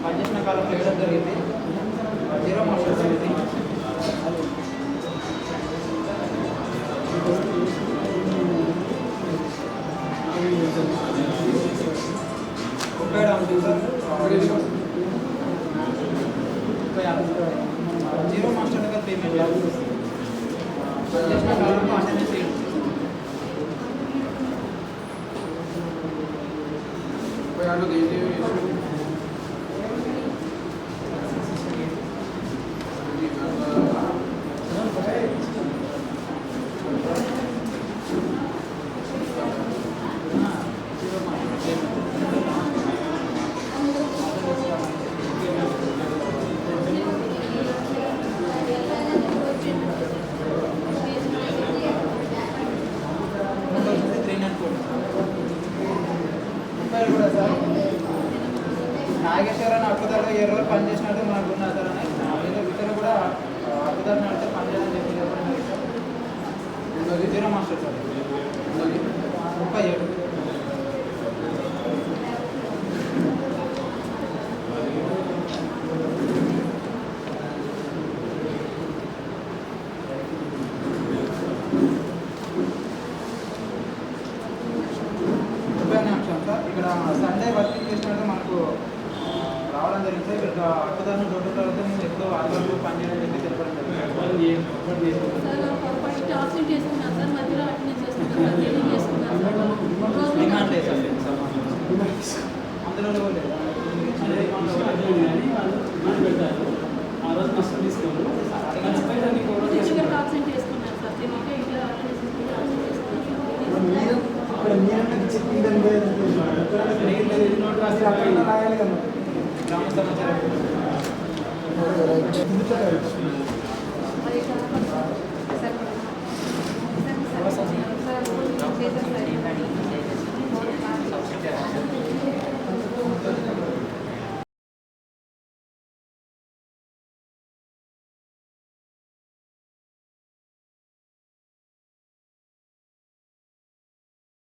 పనిచేసిన కాలంలో వేయడం జరిగింది. 0 మాస్టర్ సార్. ఇది 37 అంశం సార్. 0 మాస్టర్ దగ్గర పేమెంట్ చేయాలి. పనిచేసిన కాలంలో అటెండెన్స్ చేయండి. కూడా సార్. నాగేశ్వరరావు హక్కుదారులు 7 రోజులు పనిచేసినట్టు మనకు ఉన్నారు సార్. అని ఇతను కూడా హక్కుదారుని అంటే పనిచేయాలని చెప్పి చెప్పడం సార్. 0 master sir. 37. ఇక్కడ సండే వర్కింగ్ చేసినట్టు మనకు రావడం జరిగింది. ఇక్కడ హక్కుదారుని రోడ్డు తర్వాత మేము ఎక్కువ ఆదివారం పనిచేయడం చెప్పి తెలపడం జరిగింది. డిమాండ్ లేదు సార్. అందులో లేదు. ఆ రోజు నష్టం తీసుకోండి. గ్రామ సమాచారం రైట్